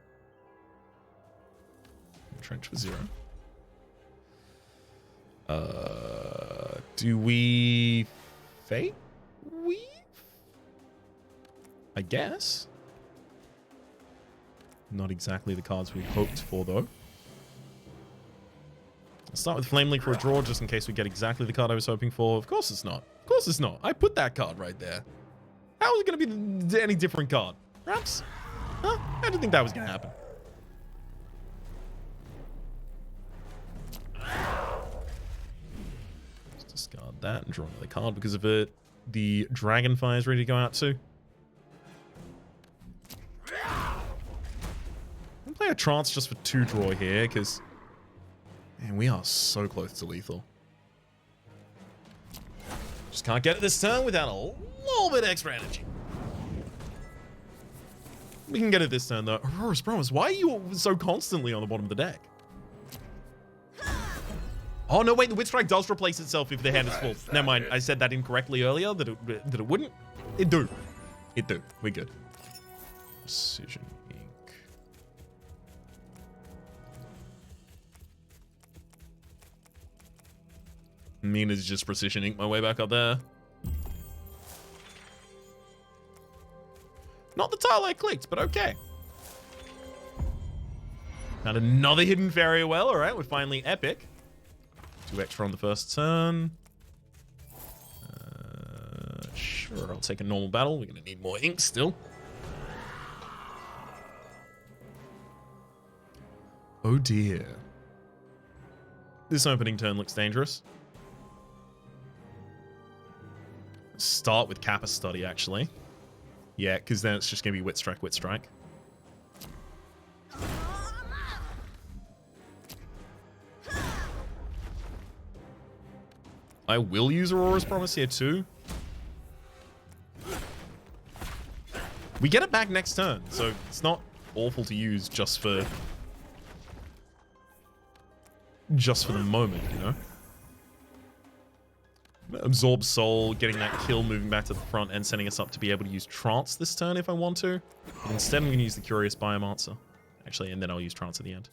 Trench for 0. Do we Fate Weave? I guess. Not exactly the cards we hoped for, though. I'll start with Flame Link for a draw, just in case we get exactly the card I was hoping for. Of course it's not. Of course it's not. I put that card right there. How is it going to be any different card? Raps? Huh? I didn't think that was going to happen. Let's discard that and draw another card because of it. The Dragonfire is ready to go out too. I'm going to play a Trance just for 2 draw here because, man, we are so close to lethal. Just can't get it this turn without a little bit extra energy. We can get it this turn though. Aurora's Promise, why are you so constantly on the bottom of the deck? Oh no, wait, the Wit Strike does replace itself if the hand is full. Never mind, I said that incorrectly earlier, that it wouldn't. It do. It do. We're good. Precision Ink. Mina's just Precision Ink my way back up there. Not the tile I clicked, but okay. Found another hidden fairy well. All right, we're finally epic. 2 extra on the first turn. Sure, I'll take a normal battle. We're going to need more ink still. Oh dear. This opening turn looks dangerous. Start with Kappa Study, actually. Yeah, because then it's just going to be Wit Strike, Wit Strike. I will use Aurora's Promise here too. We get it back next turn, so it's not awful to use just for the moment, you know? Absorb Soul, getting that kill, moving back to the front, and setting us up to be able to use Trance this turn if I want to. But instead, I'm going to use the Curious Biomancer. Actually, and then I'll use Trance at the end.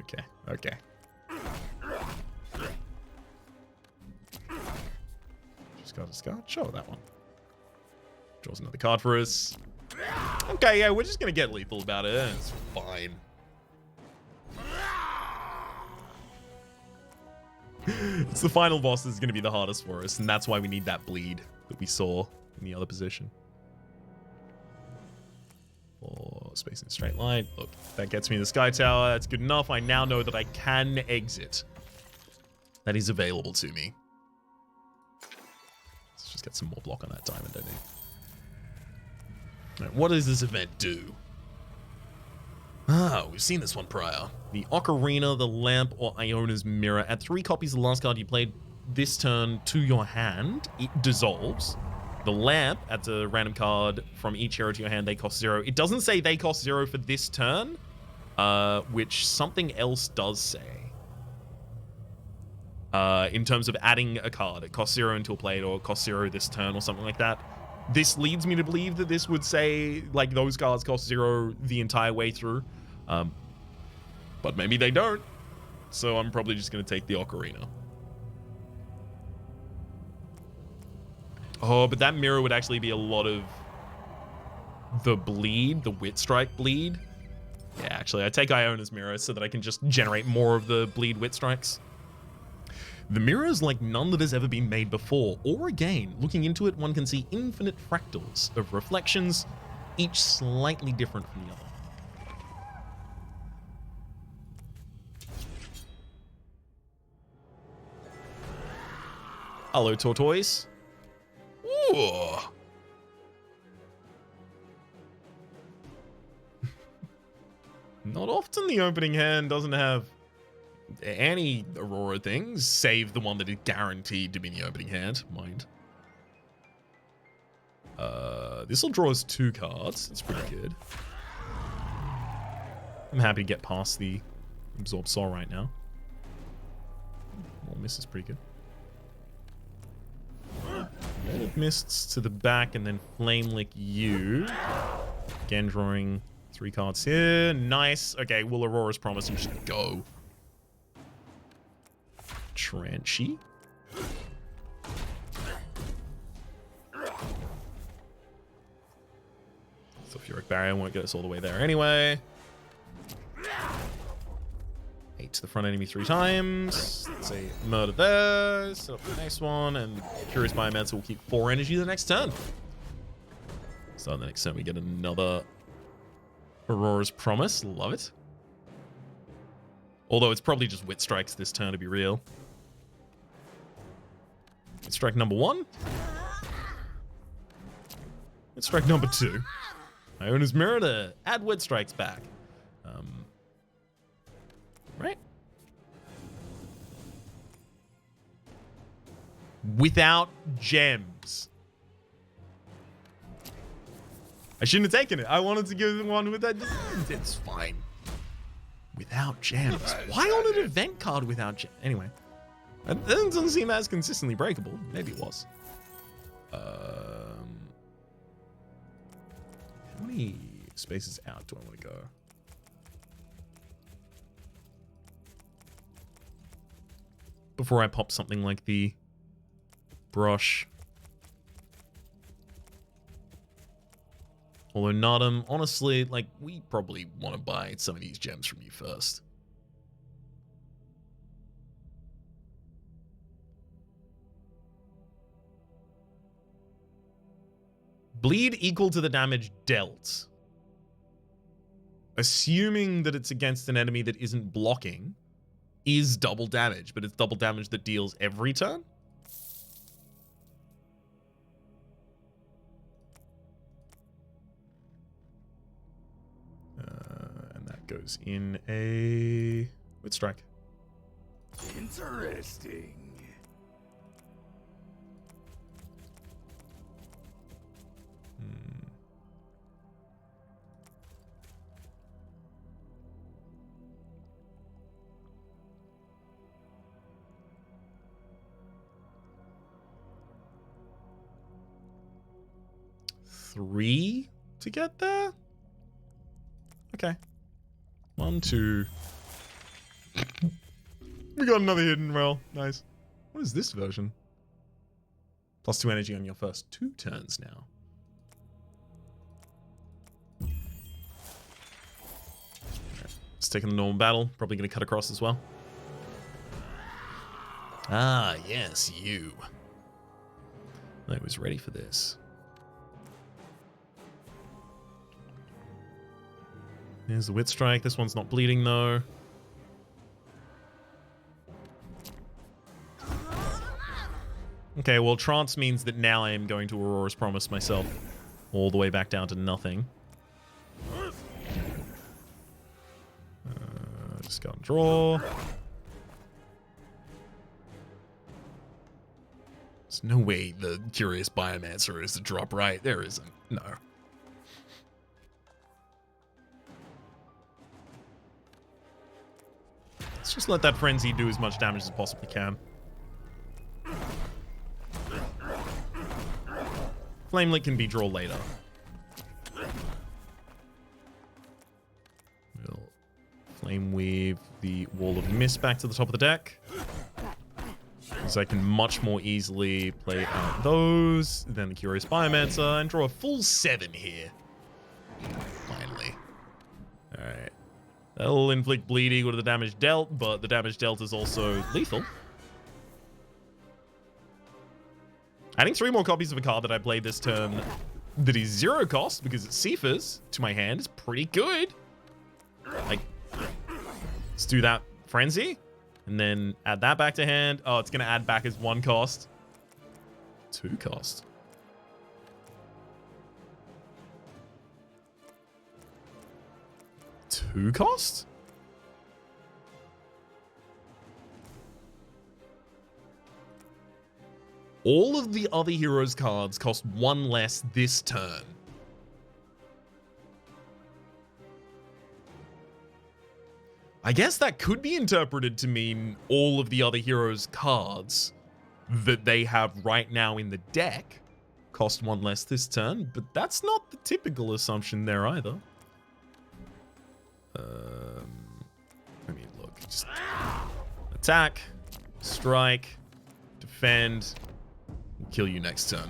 Okay, okay. Just got a discard? Sure, that one. Draws another card for us. Okay, yeah, we're just going to get lethal about it. It's fine. It's the final boss that's going to be the hardest for us, and that's why we need that bleed that we saw in the other position. Or space in a straight line. Look, that gets me to the Sky Tower. That's good enough. I now know that I can exit. That is available to me. Let's just get some more block on that diamond, I think. Right, what does this event do? Ah, we've seen this one prior. The Ocarina, the Lamp, or Iona's Mirror. Add 3 copies of the last card you played this turn to your hand. It dissolves. The Lamp adds a random card from each hero to your hand. They cost 0. It doesn't say they cost 0 for this turn, which something else does say. In terms of adding a card. It costs 0 until played, or it costs 0 this turn, or something like that. This leads me to believe that this would say, like, those cards cost 0 the entire way through. But maybe they don't. So I'm probably just going to take the Ocarina. Oh, but that mirror would actually be a lot of the bleed, the Wit Strike bleed. Yeah, actually, I take Iona's Mirror so that I can just generate more of the bleed Wit Strikes. The mirror is like none that has ever been made before or again. Looking into it, one can see infinite fractals of reflections, each slightly different from the other. Hello, Tortoise. Ooh. Not often the opening hand doesn't have any Aurora things, save the one that is guaranteed to be in the opening hand, mind. This will draw us 2 cards. That's pretty good. I'm happy to get past the Absorb Soul right now. More Mists is pretty good. Wall of Mists to the back, and then Flame Lick you. Again, drawing 3 cards here. Nice. Okay, will Aurora's Promise and just go. Tranchy. Sulfuric Barrier won't get us all the way there anyway. 8 to the front enemy 3 times. Let's say murder there. Set up the next one, and Curious Biomancer will keep 4 energy the next turn. So the next turn we get another Aurora's Promise. Love it. Although it's probably just Wit Strikes this turn to be real. Wit Strike number 1. Wit Strike number 2. Iona's Mirror to add Wit Strikes back. Right. Without gems. I shouldn't have taken it. I wanted to give one with that. It's fine. Without gems. Why on an event card without gems? Anyway. That doesn't seem as consistently breakable. Maybe it was. How many spaces out do I want to go? Before I pop something like the brush. Although Nadam, honestly, like, we probably want to buy some of these gems from you first. Bleed equal to the damage dealt. Assuming that it's against an enemy that isn't blocking, is double damage, but it's double damage that deals every turn? And that goes in a Wit Strike. Interesting. Three to get there? Okay. 1, 2. We got another hidden well. Nice. What is this version? +2 energy on your first 2 turns now. Let's take the normal battle. Probably going to cut across as well. Ah, yes, you. I was ready for this. There's the Wit Strike. This one's not bleeding, though. Okay, well, Trance means that now I am going to Aurora's Promise myself. all the way back down to nothing. Just go and draw. There's no way the Curious Biomancer is to drop, right? There isn't. No. Let's just let that Frenzy do as much damage as it possibly can. Flamelick can be draw later. We'll Flame Weave the Wall of Mist back to the top of the deck. So I can much more easily play out those, then the Curious Biomancer, and draw a full 7 here. Finally. Alright. That'll inflict bleed equal to the damage dealt, but the damage dealt is also lethal. Adding 3 more copies of a card that I played this turn that is 0 cost because it's Cephas to my hand is pretty good. Like, let's do that Frenzy. And then add that back to hand. Oh, it's going to add back as 1 cost. 2 cost. Two cost? All of the other heroes' cards cost 1 less this turn. I guess that could be interpreted to mean all of the other heroes' cards that they have right now in the deck cost 1 less this turn, but that's not the typical assumption there either. I mean, look, just attack, strike, defend, we'll kill you next turn.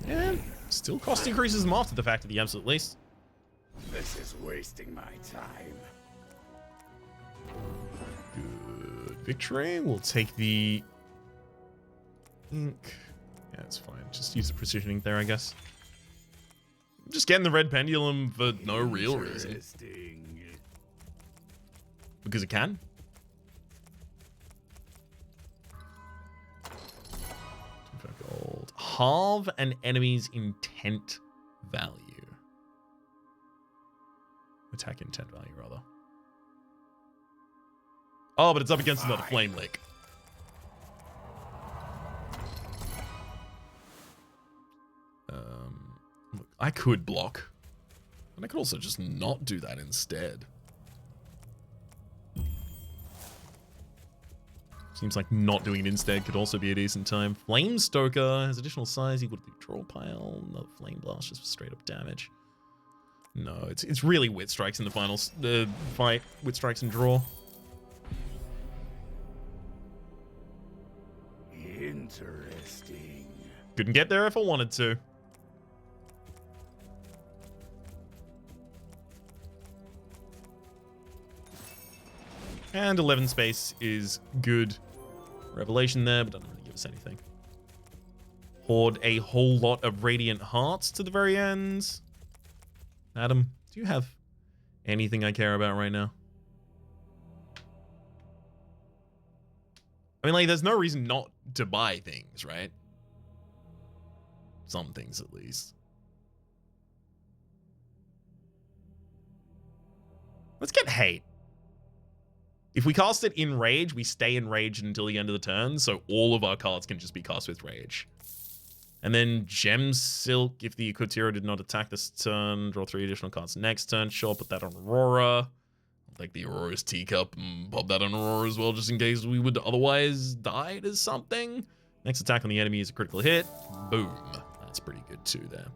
And still cost increases them after the fact at the absolute least. This is wasting my time. Good victory. We'll take the ink. Yeah, it's fine. Just use the precision ink there, I guess. I'm just getting the red pendulum for no real reason. Because it can. Gold. Halve an enemy's intent value. Attack intent value, rather. Oh, but it's up against another Flame Lick. Look, I could block. And I could also just not do that instead. Seems like not doing it instead could also be a decent time. Flame Stoker has additional size equal to the draw pile. Another Flame Blast just for straight up damage. No, it's really Wit Strikes in the final fight. Wit Strikes and draw. Interesting. Couldn't get there if I wanted to. And 11 space is good. Revelation there, but doesn't really give us anything. Hoard a whole lot of Radiant Hearts to the very end. Adam, do you have anything I care about right now? I mean, like, there's no reason not to buy things, right? Some things, at least. Let's get Hate. If we cast it in Rage, we stay in Rage until the end of the turn, so all of our cards can just be cast with Rage. And then Gem Silk, if the Equitero did not attack this turn, draw 3 additional cards next turn. Sure, put that on Aurora. I'll take the Aurora's Teacup and pop that on Aurora as well, just in case we would otherwise die to something. Next attack on the enemy is a critical hit. Boom. That's pretty good too there.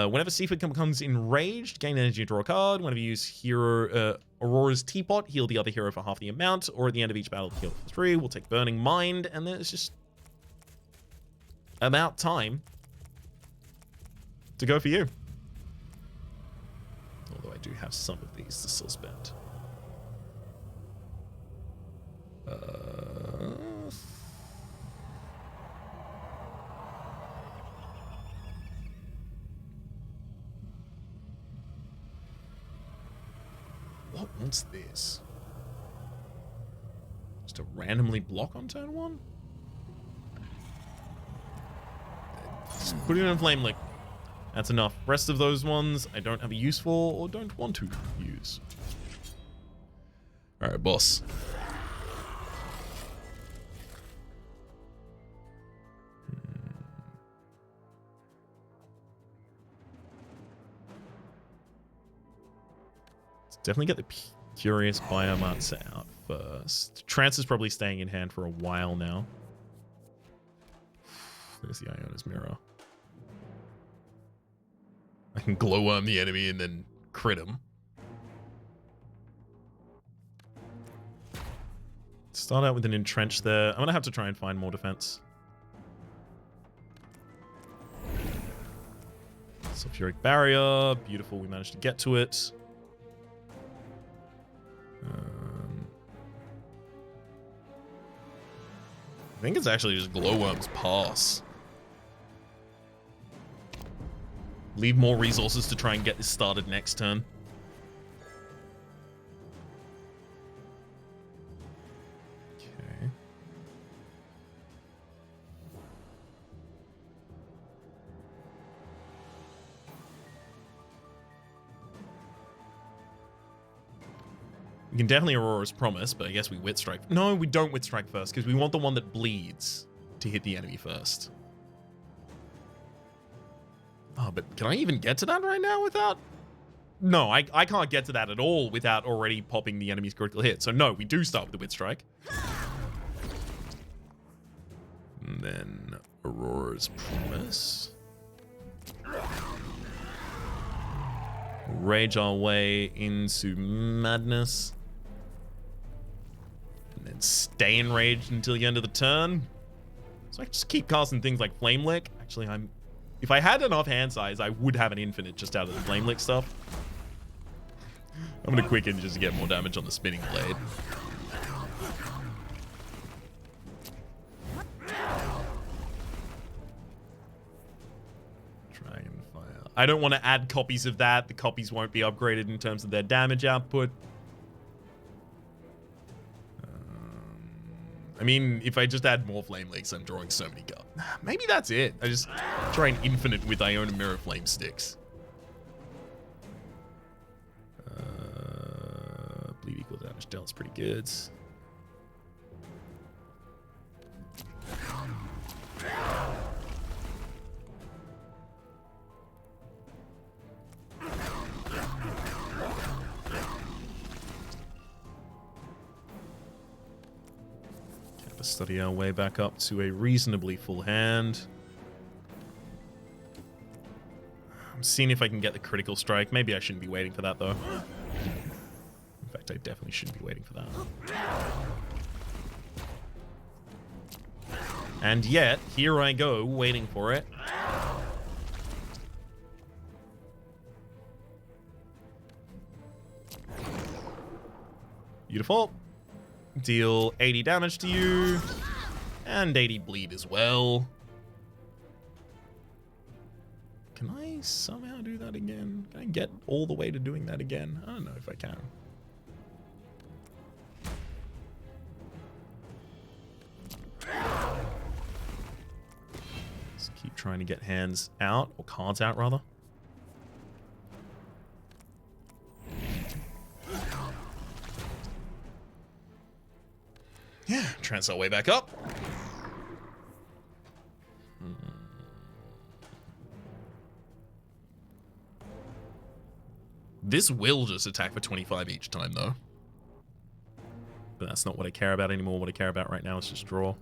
Whenever Seaford becomes enraged, gain energy, draw a card. Whenever you use hero Aurora's Teapot, heal the other hero for half the amount, or at the end of each battle, heal for 3. We'll take Burning Mind, and then it's just about time to go for you. Although I do have some of these to still spend. What wants this? Just to randomly block on turn 1? Put it in Flame Lick. That's enough. Rest of those ones I don't have a use for or don't want to use. All right, boss. Let's definitely get the Curious Biomarts out first. Trance is probably staying in hand for a while now. There's the Iona's Mirror. I can glowworm the enemy and then crit him. Start out with an entrench there. I'm gonna have to try and find more defense. Sulfuric Barrier, beautiful. We managed to get to it. I think it's actually just Glowworm's Pass. Leave more resources to try and get this started next turn. Okay. We can definitely Aurora's Promise, but I guess we Wit Strike. No, we don't Wit Strike first, because we want the one that bleeds to hit the enemy first. Oh, but can I even get to that right now without... No, I can't get to that at all without already popping the enemy's critical hit. So no, we do start with the Wit Strike. And then Aurora's Promise. Rage our way into Madness. And then stay enraged until the end of the turn. So I just keep casting things like Flame Lick. Actually, if I had enough hand size, I would have an infinite just out of the Flame Lick stuff. I'm gonna quicken just to get more damage on the Spinning Blade. Dragonfire. I don't want to add copies of that. The copies won't be upgraded in terms of their damage output. I mean, if I just add more Flame Licks, I'm drawing so many cards. Maybe that's it. I just try and infinite with Iona Mirror Flame Sticks. Bleed equal damage dealt pretty good. Study our way back up to a reasonably full hand. I'm seeing if I can get the critical strike. Maybe I shouldn't be waiting for that, though. In fact, I definitely shouldn't be waiting for that. And yet, here I go, waiting for it. Beautiful. Deal 80 damage to you. And 80 bleed as well. Can I somehow do that again? Can I get all the way to doing that again? I don't know if I can. Let's keep trying to get hands out, or cards out rather. Yeah, trance our way back up. This will just attack for 25 each time, though. But that's not what I care about anymore. What I care about right now is just draw.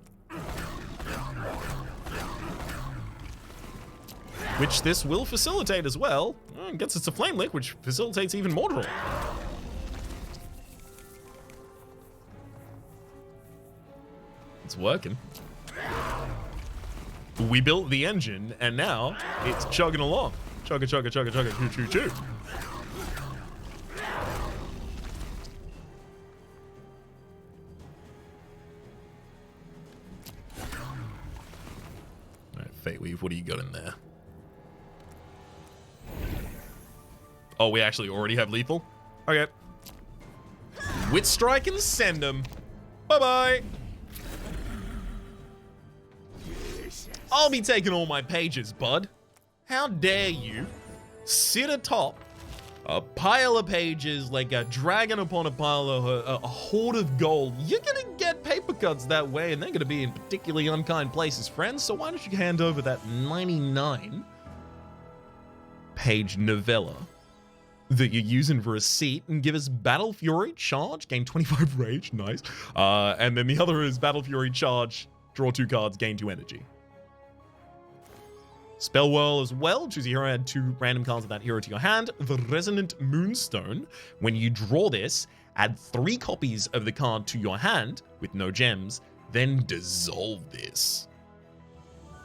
Which this will facilitate as well. It gets us to Flame Lick, which facilitates even more draw. It's working. We built the engine, and now it's chugging along. Chugga, chugga, chugga, chugga, choo, choo, choo. Alright, Fate Weave, what do you got in there? Oh, we actually already have lethal? Okay. Wit Strike and send them. Bye-bye. I'll be taking all my pages, bud. How dare you sit atop a pile of pages like a dragon upon a pile of a hoard of gold? You're gonna get paper cuts that way, and they're gonna be in particularly unkind places, friends. So why don't you hand over that 99-page novella that you're using for a seat and give us Battle Fury, charge, gain 25 rage, nice. And then the other is Battle Fury, charge, draw 2 cards, gain 2 energy. Spell Whirl as well. Choose a hero, add 2 random cards of that hero to your hand. The Resonant Moonstone. When you draw this, add 3 copies of the card to your hand with no gems, then dissolve this.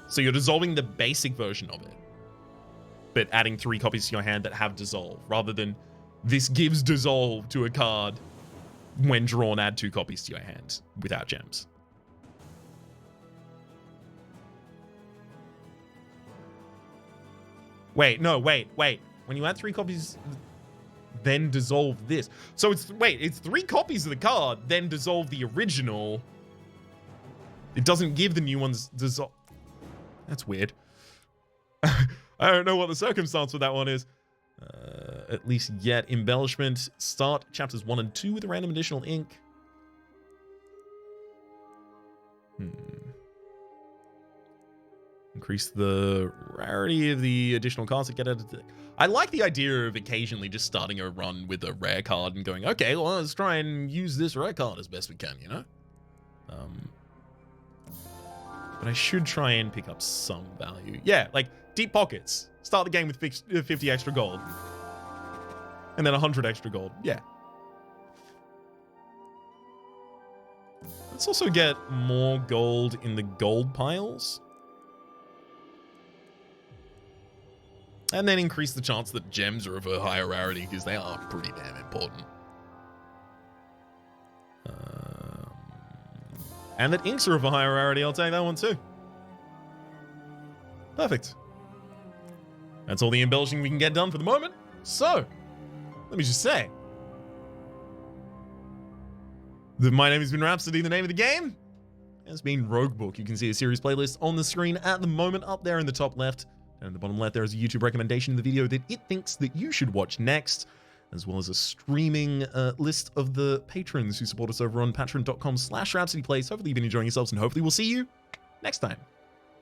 So you're dissolving the basic version of it, but adding 3 copies to your hand that have dissolve, rather than this gives dissolve to a card. When drawn, add 2 copies to your hand without gems. Wait, no, wait. When you add 3 copies, then dissolve this. So it's 3 copies of the card, then dissolve the original. It doesn't give the new ones dissolve. That's weird. I don't know what the circumstance with that one is. At least yet. Embellishment. Start chapters 1 and 2 with a random additional ink. Increase the rarity of the additional cards that get added. I like the idea of occasionally just starting a run with a rare card and going, okay, well, let's try and use this rare card as best we can, you know? But I should try and pick up some value. Yeah, like deep pockets. Start the game with 50 extra gold. And then 100 extra gold. Yeah. Let's also get more gold in the gold piles. And then increase the chance that gems are of a higher rarity, because they are pretty damn important. And that inks are of a higher rarity, I'll take that one too. Perfect. That's all the embellishing we can get done for the moment. So, let me just say that my name has been Rhapsody. The name of the game has been Roguebook. You can see a series playlist on the screen at the moment, up there in the top left. And at the bottom left, there is a YouTube recommendation in the video that it thinks that you should watch next, as well as a streaming list of the patrons who support us over on patreon.com/RhapsodyPlays. Hopefully you've been enjoying yourselves, and hopefully we'll see you next time.